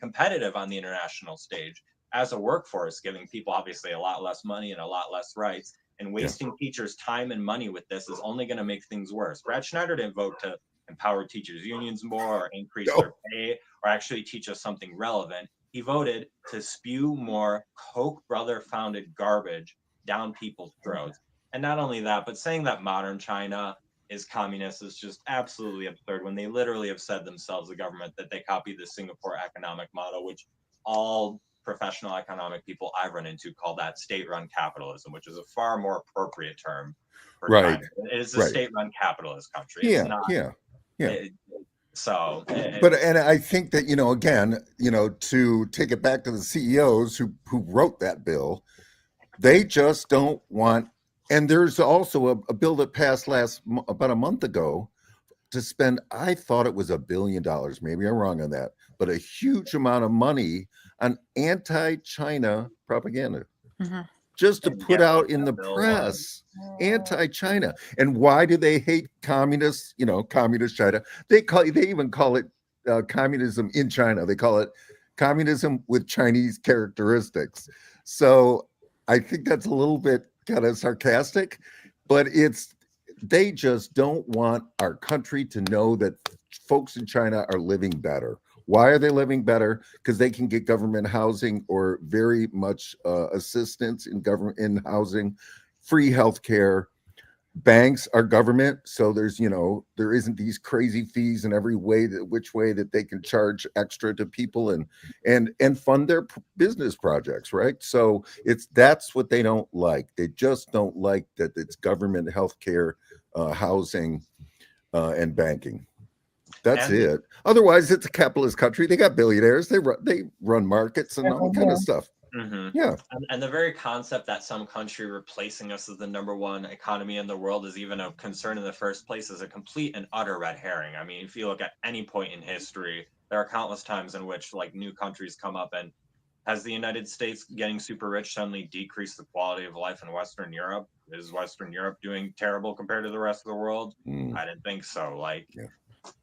competitive on the international stage as a workforce, giving people obviously a lot less money and a lot less rights. And wasting teachers' time and money with this is only going to make things worse. Brad Schneider didn't vote to empower teachers' unions more or increase their pay or actually teach us something relevant. He voted to spew more Koch brother-founded garbage down people's throats. And not only that, but saying that modern China is communist is just absolutely absurd when they literally have said themselves, the government, that they copied the Singapore economic model, which all professional economic people I've run into call that state-run capitalism, which is a far more appropriate term for China. It is a state-run capitalist country. It's not, and I think that, again, to take it back to the CEOs who wrote that bill, they just don't want, and there's also a bill that passed about a month ago to spend, I thought it was $1 billion, maybe I'm wrong on that, but a huge amount of money on anti-China propaganda, just to put out in the press, anti-China. And why do they hate communists? Communist China. They even call it communism in China. They call it communism with Chinese characteristics. So I think that's a little bit kind of sarcastic, but they just don't want our country to know that folks in China are living better. Why are they living better? Because they can get government housing or very much assistance in housing, free healthcare. Banks are government, so there's there isn't these crazy fees in every which way that they can charge extra to people and fund their business projects, right? So that's what they don't like. They just don't like that it's government healthcare, housing, and banking. That's And it. Otherwise, it's a capitalist country. They got billionaires. They run markets and all kind of stuff. Mhm. Yeah. And the very concept that some country replacing us as the #1 economy in the world is even a concern in the first place is a complete and utter red herring. I mean, if you look at any point in history, there are countless times in which like new countries come up, and has the United States getting super rich suddenly decreased the quality of life in Western Europe? Is Western Europe doing terrible compared to the rest of the world? I didn't think so. Like, Yeah.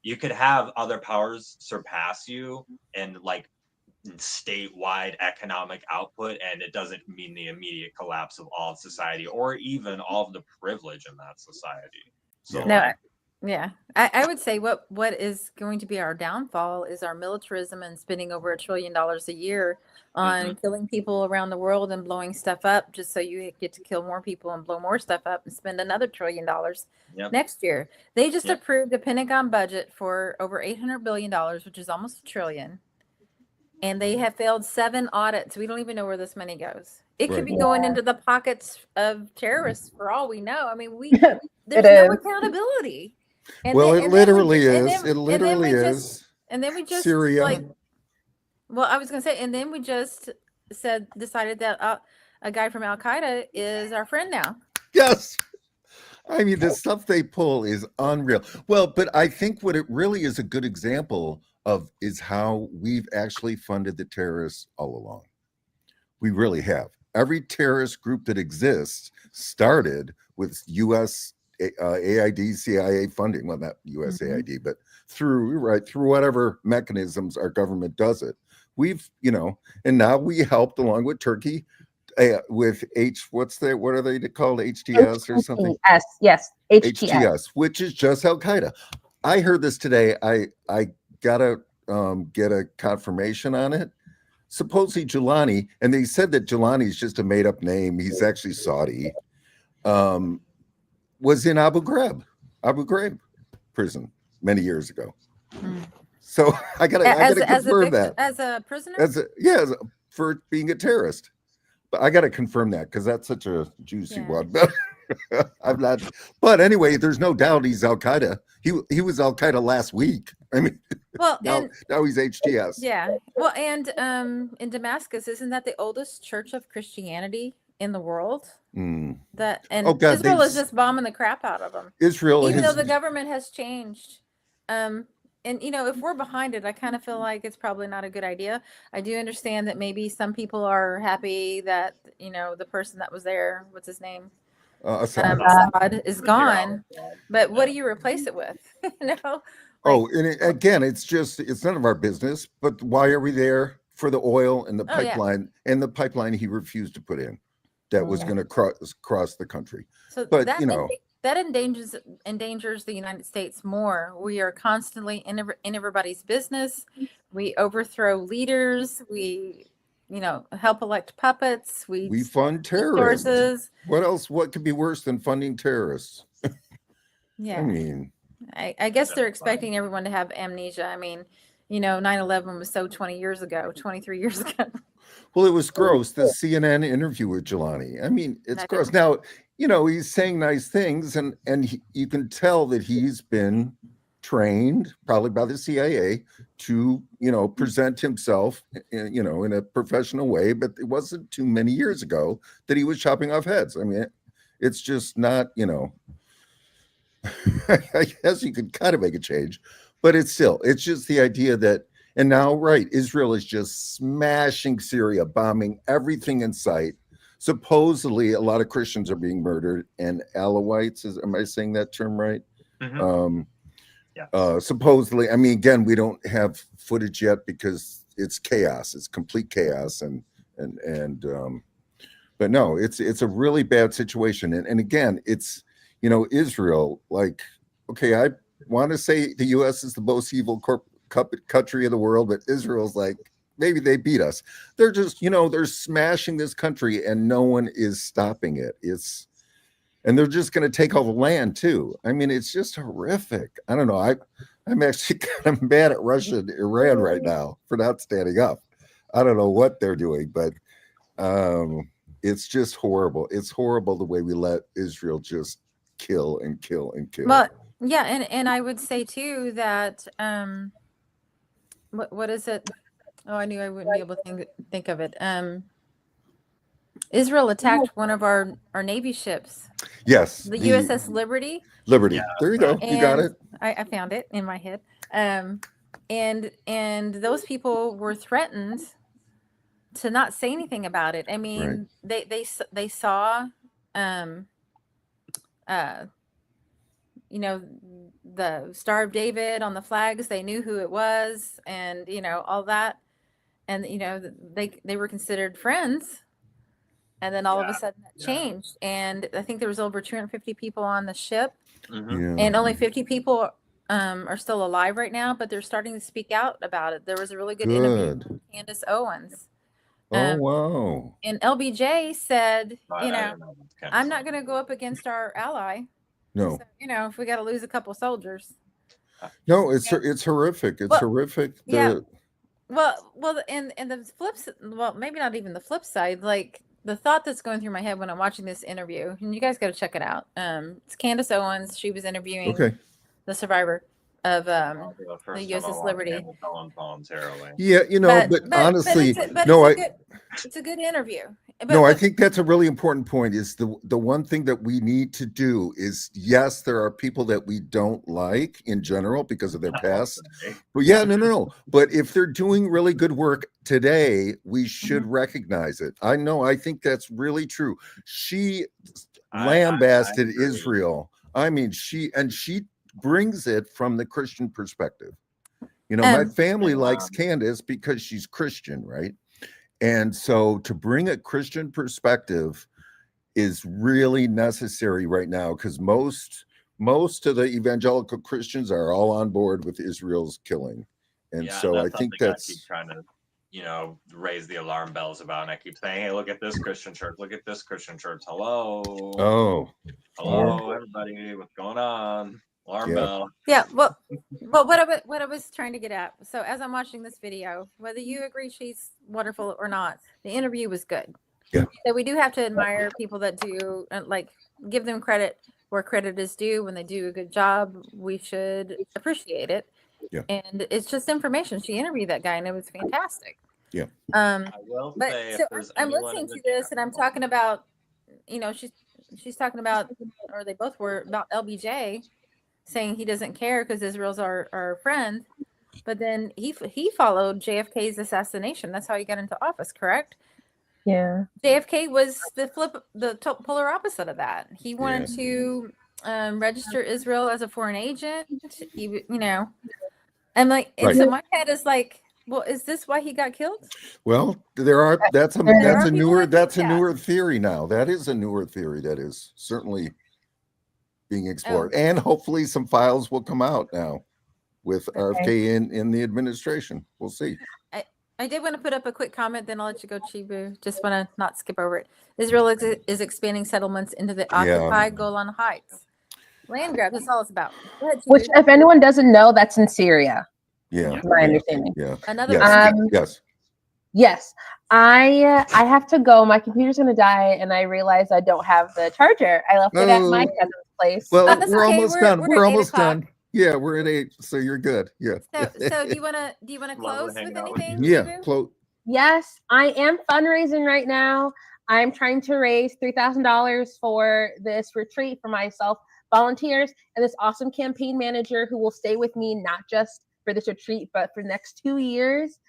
you could have other powers surpass you and like statewide economic output, and it doesn't mean the immediate collapse of all of society or even all of the privilege in that society. So Yeah. No, like, yeah, I would say what is going to be our downfall is our militarism and spending over $1 trillion a year on killing people around the world and blowing stuff up just so you get to kill more people and blow more stuff up and spend another $1 trillion Yep. next year. They just Yep. approved a Pentagon budget for over $800 billion, which is almost $1 trillion. And they have failed 7 audits. We don't even know where this money goes. It could Right. be going into the pockets of terrorists for all we know. I mean, there's It no is. accountability. Well, it literally is. And It literally then we is. just, and then we just Syria. like, well, I was gonna say, and then we just decided that a guy from Al Qaeda is our friend now. Yes. I mean, the stuff they pull is unreal. Well, but I think what it really is a good example of is how we've actually funded the terrorists all along. We really have. Every terrorist group that exists started with U.S. AID, CIA funding. Well, not U.S. AID, but through whatever mechanisms our government does it. We've, and now we helped along with Turkey with what are they called? HTS or something? Yes, HTS, which is just Al Qaeda. I heard this today. I gotta get a confirmation on it. Supposedly Jelani, and they said that Jelani is just a made up name. He's actually Saudi. Was in Abu Ghraib prison many years ago. So I gotta confirm that as a prisoner. For being a terrorist. But I gotta confirm that because that's such a juicy one. But I'm not. But anyway, there's no doubt he's Al Qaeda. He was Al Qaeda last week. I mean, well, now he's HTS. Yeah. Well, and in Damascus, isn't that the oldest church of Christianity in the world? That Israel is just bombing the crap out of them. Even though the government has changed. And if we're behind it, I kind of feel like it's probably not a good idea. I do understand that maybe some people are happy that the person that was there, what's his name, Assad is gone. But what do you replace it with? And again, it's none of our business. But why are we there? For the oil and the pipeline, and the pipeline he refused to put in, that was going to cross the country. So but that endangers the United States more. We are constantly in everybody's business. We overthrow leaders. We, help elect puppets. We fund terrorists. What else? What could be worse than funding terrorists? Yeah. I mean, I guess they're expecting everyone to have amnesia. I mean, 9/11 was 23 years ago. Well, it was gross. The CNN interview with Jelani. I mean, it's gross. Now, he's saying nice things, and you can tell that he's been trained, probably by the CIA, to present himself, in a professional way. But it wasn't too many years ago that he was chopping off heads. I mean, it's just not, I guess you could kind of make a change, but it's just the idea that. And now, Israel is just smashing Syria, bombing everything in sight. Supposedly, a lot of Christians are being murdered, and Alawites. Am I saying that term right? Supposedly, I mean, again, we don't have footage yet because it's chaos. It's complete chaos, but no, it's a really bad situation. And again, it's Israel. Like, okay, I want to say the U.S. is the most evil country of the world, but Israel's like, maybe they beat us. They're just, they're smashing this country and no one is stopping it. And they're just going to take all the land too. I mean, it's just horrific. I don't know. I'm actually kind of mad at Russia and Iran right now for not standing up. I don't know what they're doing, but it's just horrible. It's horrible the way we let Israel just kill and kill and kill. Well, Yeah, and I would say too that what is it? Oh, I knew I wouldn't be able to think of it. Israel attacked one of our Navy ships, Yes, the the USS Liberty, Liberty. Yeah, There you right. go. You got and it. I found it in my head. And those people were threatened to not say anything about it. I mean, they saw, uh, you know, the Star of David on the flags. They knew who it was, and all that. And they were considered friends. And then all of a sudden that changed. And I think there was over 250 people on the ship, Mhm. and only 50 people are still alive right now, but they're starting to speak out about it. There was a really good interview Good. with Candace Owens. Oh wow. And LBJ said, I didn't know that's kind of I'm not something. going to go up against our ally. No, So, if we got to lose a couple soldiers. no, it's horrific. It's Well, horrific. yeah. Well, and the maybe not even the flip side. Like the thought that's going through my head when I'm watching this interview, and you guys got to check it out. It's Candace Owens. She was interviewing Okay. the survivor of The the first time I USS watched Liberty. Hannah Cullen voluntarily. Yeah, but honestly, no, it's a good interview. no, I think that's a really important point. Is the one thing that we need to do is, yes, there are people that we don't like in general because of their past. But yeah, no. But if they're doing really good work today, we should recognize it. I think that's really true. She lambasted Israel. I mean, she brings it from the Christian perspective. My family likes Candace because she's Christian, right? And so to bring a Christian perspective is really necessary right now, because most of the evangelical Christians are all on board with Israel's killing. And so I think that's I keep trying to, raise the alarm bells about, and I keep saying, hey, look at this Christian church, look at this Christian church. Hello, everybody, what's going on? Alarm bell. Yeah, well, what I was trying to get at. So as I'm watching this video, whether you agree she's wonderful or not, the interview was good. Yeah. So we do have to admire people that do give them credit where credit is due. When they do a good job, we should appreciate it. Yeah. And it's just information. She interviewed that guy, and it was fantastic. Yeah. I will But say, so I'm listening to this, and I'm talking about, she's talking about, or they both were about LBJ, saying he doesn't care because Israel's our friend. But then he followed JFK's assassination. That's how he got into office, correct? Yeah. JFK was the polar opposite of that. He wanted to register Israel as a foreign agent. And so my head is like, well, is this why he got killed? Well, that's a newer theory now. That is a newer theory that is certainly being explored, and hopefully some files will come out now with RFK in the administration. We'll see. I did want to put up a quick comment, then I'll let you go, Chibu. Just want to not skip over it. Israel is expanding settlements into the occupied Golan Heights. Land grab, that's all it's about. Go ahead, Chibu. Which, if anyone doesn't know, that's in Syria. Yeah. My understanding. Yeah. Another Yes. I have to go. My computer's gonna die, and I realize I don't have the charger. I left it at my cousin's place. Well, that's we're okay. almost done. We're almost 8 o'clock. done. Yeah, we're at 8, so you're good. Yeah. So do you wanna close with anything? Yeah, close. Yes, I am fundraising right now. I'm trying to raise $3,000 for this retreat for myself, volunteers, and this awesome campaign manager who will stay with me not just for this retreat, but for the next 2 years.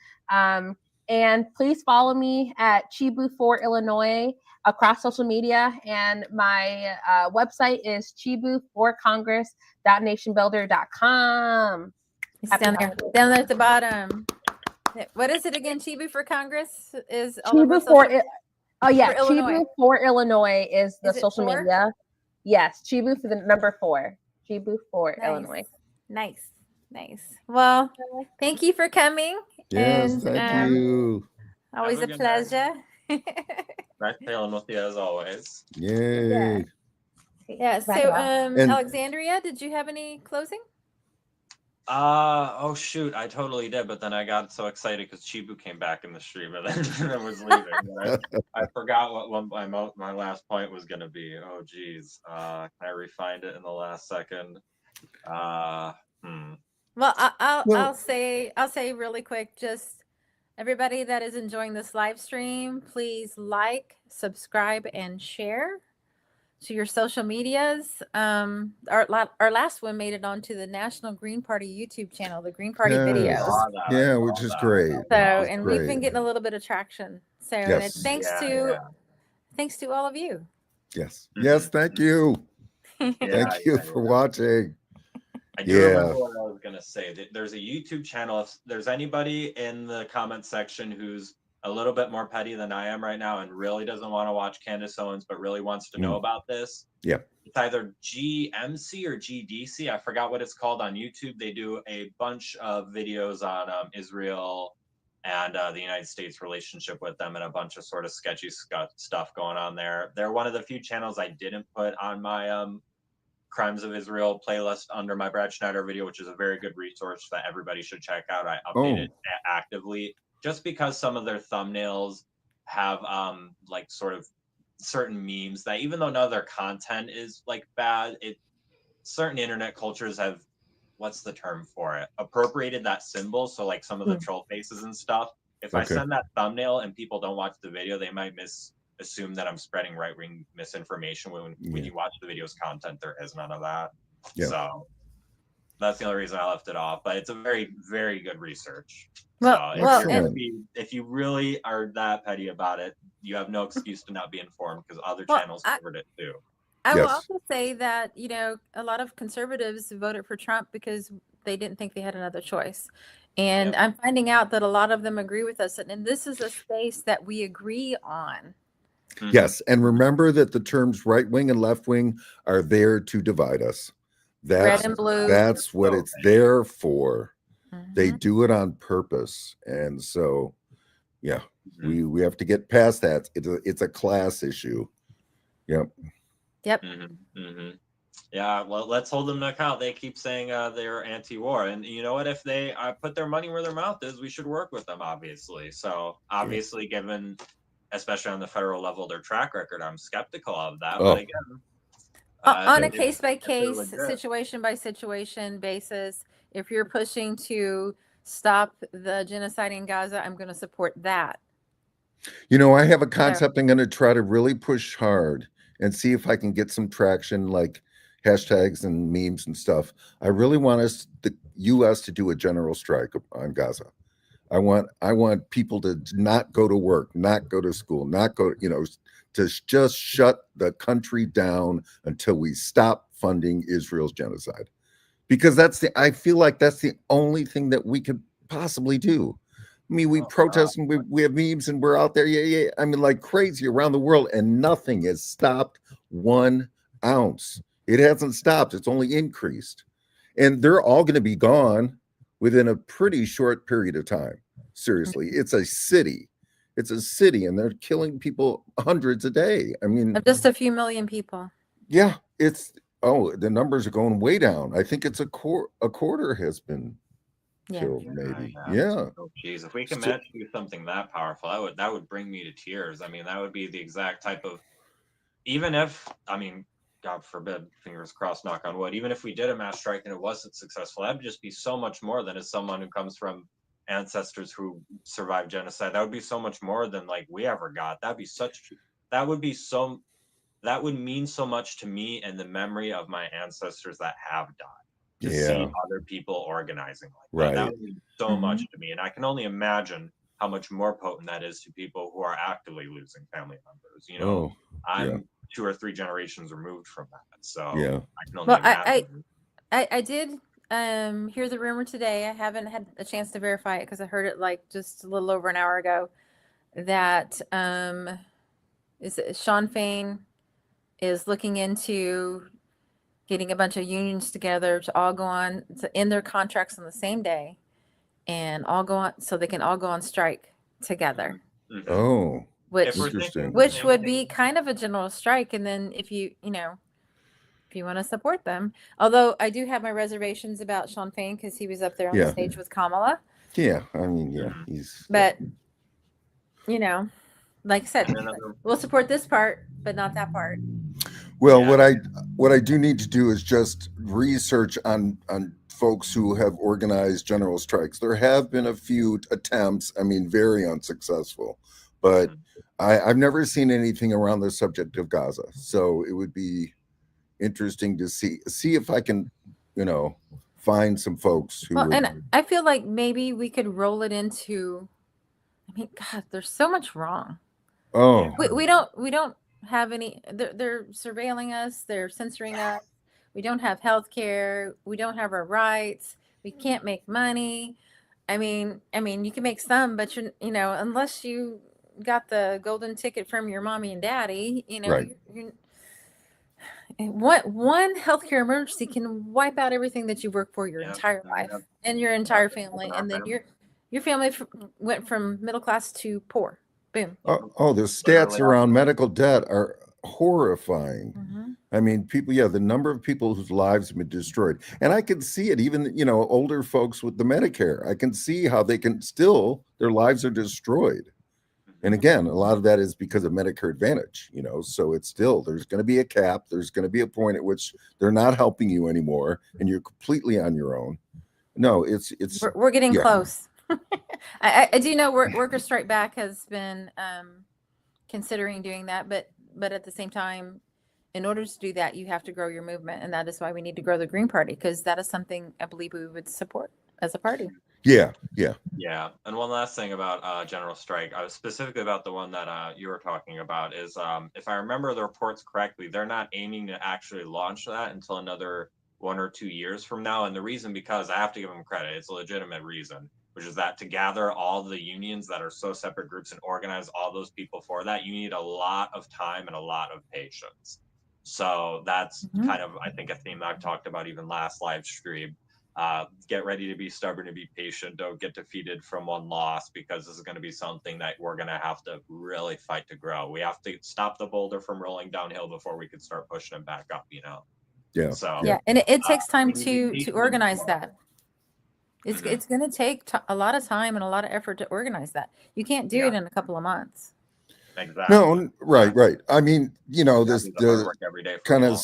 And please follow me at Chibu for Illinois across social media. And my website is chibu4congress.nationbuilder.com. It's down there at the bottom. What is it again? Chibu for Congress is Chibu for Chibu for Illinois is the social media. Yes, Chibu for the number 4. Chibu for Illinois. Nice. Well, thank you for coming. Yes, and, thank you. Always a pleasure. Nice sailing with you as always. Yay. Yeah. So, Alexandria, did you have any closing? Oh shoot, I totally did, but then I got so excited because Chibu came back in the stream and then was leaving. I forgot what my last point was gonna be. Oh geez, can I refind it in the last second? Well, I'll Well- say really quick, just everybody that is enjoying this live stream, please like, subscribe, and share to your social medias. Our last one made it onto the National Green Party YouTube channel, the Green Party Yes. videos. Yeah, which is great. So, It's and we've been great. getting a little bit of traction. So, and it's Yes. thanks to all of you. Yes. Yes. Thank you. Thank you for watching. I do remember what I was going to say. That there's a YouTube channel. If there's anybody in the comment section who's a little bit more petty than I am right now and really doesn't want to watch Candace Owens, but really wants to know about this, yeah, it's either GMC or GDC. I forgot what it's called on YouTube. They do a bunch of videos on Israel and the United States relationship with them, and a bunch of sort of sketchy stuff going on there. They're one of the few channels I didn't put on my Crimes of Israel playlist under my Brad Schneider video, which is a very good resource that everybody should check out. I update it actively just because some of their thumbnails have like sort of certain memes that, even though none of their content is like bad, certain internet cultures have, what's the term for it, appropriated that symbol. So like some of the troll faces and stuff, if I send that thumbnail and people don't watch the video, they might assume that I'm spreading right-wing misinformation when you watch the video's content. There is none of that. So that's the only reason I left it off, but it's a very, very good research. If you really are that petty about it, you have no excuse to not be informed, because other channels covered it too. I will also say that, a lot of conservatives voted for Trump because they didn't think they had another choice. And I'm finding out that a lot of them agree with us. And this is a space that we agree on. Yes, and remember that the terms right wing and left wing are there to divide us. Red and blue. That's what it's there for. They do it on purpose, and so we have to get past that. It's a class issue. Yep. Yeah, well, let's hold them to account. They keep saying they're anti-war, and you know what? If they put their money where their mouth is, we should work with them, obviously. So obviously, given, especially on the federal level, their track record, I'm skeptical of that. But again, on a case-by-case, situation-by-situation basis, if you're pushing to stop the genocide in Gaza, I'm going to support that. I have a concept I'm going to try to really push hard and see if I can get some traction, like hashtags and memes and stuff. I really want the U.S. to do a general strike on Gaza. I want people to not go to work, not go to school, not go, to just shut the country down until we stop funding Israel's genocide. Because I feel like that's the only thing that we could possibly do. I mean, we protest and we have memes and we're out there, I mean, like crazy around the world, and nothing has stopped 1 ounce. It hasn't stopped. It's only increased. And they're all going to be gone within a pretty short period of time. Seriously, it's a city. It's a city, and they're killing people hundreds a day. I mean, just a few million people. Yeah, the numbers are going way down. I think it's a quarter has been killed, maybe. Yeah. Oh, geez, if we can manage to do something that powerful, that would bring me to tears. I mean, that would be the exact type of, even if, I mean, God forbid, fingers crossed, knock on wood, even if we did a mass strike and it wasn't successful, that would just be so much more than as someone who comes from ancestors who survived genocide. That would be so much more than like we ever got. That would mean so much to me and the memory of my ancestors that have died. To see other people organizing like that. That would mean so much to me. And I can only imagine how much more potent that is to people who are actively losing family members. I'm 2 or 3 generations removed from that. So I can only imagine. I did hear the rumor today. I haven't had a chance to verify it because I heard it like just a little over an hour ago, that Sean Fain is looking into getting a bunch of unions together to all go on to end their contracts on the same day and all go on, so they can all go on strike together. Oh, which interesting. Which would be kind of a general strike. And then if you want to support them, although I do have my reservations about Sean Fain because he was up there on the stage with Kamala. Yeah, I mean, he's. But like I said, we'll support this part, but not that part. Well, Yeah. what I do need to do is just research on folks who have organized general strikes. There have been a few attempts, I mean, very unsuccessful, but I've never seen anything around the subject of Gaza. So it would be interesting to see if I can, find some folks who Well, would. and I feel like maybe we could roll it into. I mean, God, there's so much wrong. Oh, We don't have any. They're surveilling us. They're censoring us. We don't have health care. We don't have our rights. We can't make money. I mean, you can make some, but unless you got the golden ticket from your mommy and daddy, right. one healthcare emergency can wipe out everything that you worked for your entire life and your entire family, and then your family went from middle class to poor. Boom. Oh, the stats around medical debt are horrifying. Mm-hmm. I mean, people, the number of people whose lives have been destroyed. And I can see it, even, older folks with the Medicare. I can see how they can still, their lives are destroyed. And again, a lot of that is because of Medicare Advantage, so it's still, there's going to be a cap. There's going to be a point at which they're not helping you anymore and you're completely on your own. No, we're getting close. I do know Workers Strike Back has been considering doing that, but at the same time, in order to do that, you have to grow your movement, and that is why we need to grow the Green Party, because that is something I believe we would support as a party. Yeah. And one last thing about general strike, specifically about the one that you were talking about, is if I remember the reports correctly, they're not aiming to actually launch that until another 1 or 2 years from now. And the reason, because I have to give them credit, it's a legitimate reason, which is that to gather all the unions that are so separate groups and organize all those people for that, you need a lot of time and a lot of patience. So that's kind of, I think, a theme that I've talked about even last live stream. Get ready to be stubborn, to be patient. Don't get defeated from one loss, because this is going to be something that we're going to have to really fight to grow. We have to stop the boulder from rolling downhill before we can start pushing it back up, Yeah. So and it takes time to organize that. It's going to take a lot of time and a lot of effort to organize that. You can't do it in a couple of months. Exactly. No, right. I mean, this kind of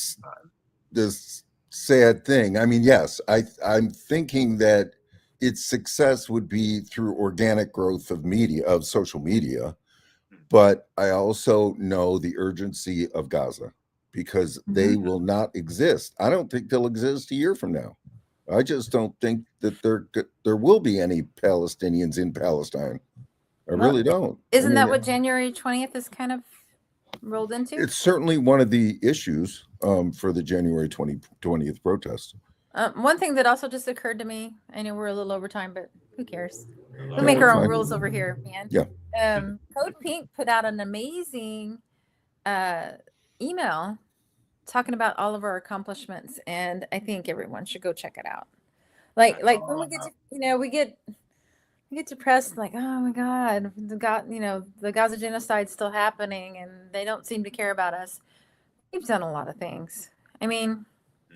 this sad thing. I mean, yes, I'm thinking that its success would be through organic growth of social media, but I also know the urgency of Gaza, because they will not exist. I don't think they'll exist a year from now. I just don't think that there will be any Palestinians in Palestine. I really don't. Isn't that what January 20th is kind of rolled into? It's certainly one of the issues for the January 20th protest. One thing that also just occurred to me, I know we're a little over time, but who cares? We make our own rules over here, man. Yeah. Code Pink put out an amazing email talking about all of our accomplishments, and I think everyone should go check it out. Like when we get to, we get depressed, like, oh my God, the Gaza genocide's still happening and they don't seem to care about us. We've done a lot of things. I mean,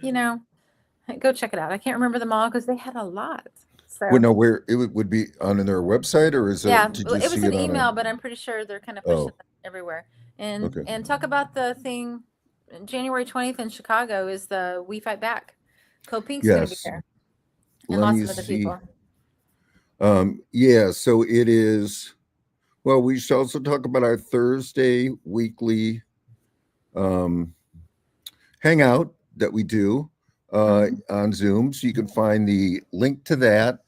go check it out. I can't remember them all because they had a lot. So where it would be on their website, or is it? Yeah, did it was an email, but I'm pretty sure they're kind of pushing it everywhere. And talk about the thing. January 20th in Chicago is the We Fight Back. Code Pink's going to be there, and lots of other people. So it is. Well, we should also talk about our Thursday weekly hangout that we do on Zoom. So you can find the link to that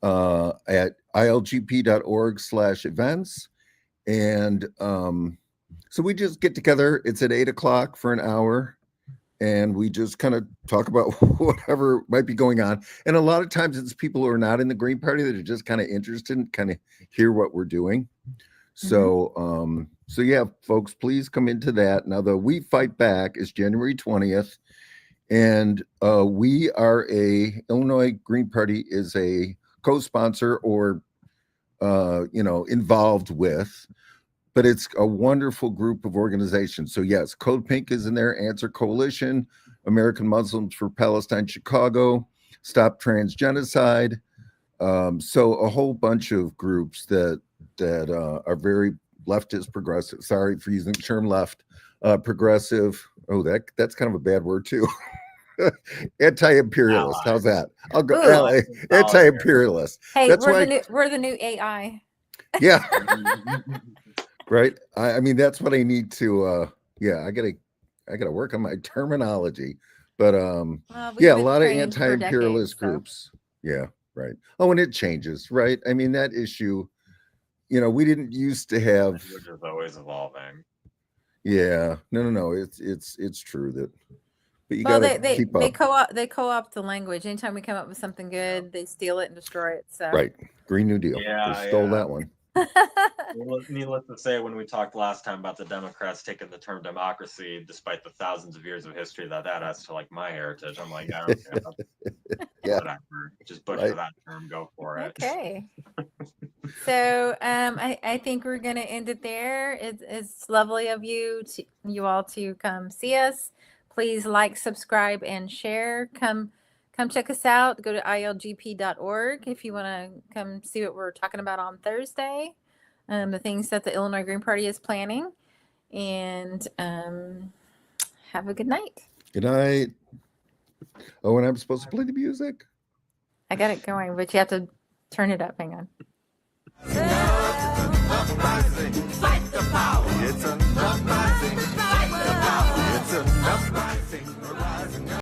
at ilgp.org/events. And so we just get together. It's at 8:00 for an hour, and we just kind of talk about whatever might be going on. And a lot of times it's people who are not in the Green Party that are just kind of interested and kind of hear what we're doing. So, yeah, folks, please come into that. Now, the We Fight Back is January 20th, and we are Illinois Green Party is a co-sponsor or, involved with, but it's a wonderful group of organizations. So yes, Code Pink is in there, Answer Coalition, American Muslims for Palestine Chicago, Stop Trans Genocide. So a whole bunch of groups that are very leftist progressive. Sorry for using the term left, progressive, Oh, that's kind of a bad word too. Anti-imperialist. How's that? I'll go. Ooh. Anti-imperialist. Hey, That's we're why. we're the new AI. Yeah. Right. I mean, that's what I need to. Yeah, I gotta work on my terminology. But Well, we've yeah, a been lot of trained for anti-imperialist decades, so. groups. Yeah. Right. Oh, and it changes. Right. I mean, that issue. We didn't used to have. Language is always evolving. Yeah. No. It's true that. But you Well, gotta keep up. they co-opt the language. Anytime we come up with something good, they steal it and destroy it. So Right. Green New Deal. Yeah, They stole that one. Needless to say, when we talked last time about the Democrats taking the term democracy, despite the thousands of years of history that has to like my heritage, I'm like, I don't care. Yeah. Whatever. Just butcher that term. Go for it. Okay. So I think we're gonna end it there. It's lovely of you all to come see us. Please like, subscribe, and share. Come check us out. Go to ilgp.org if you want to come see what we're talking about on Thursday. The things that the Illinois Green Party is planning. And have a good night. Good night. Oh, and I'm supposed to play the music? I got it going, but you have to turn it up. Hang on. Uprising, fight the power. It's an uprising.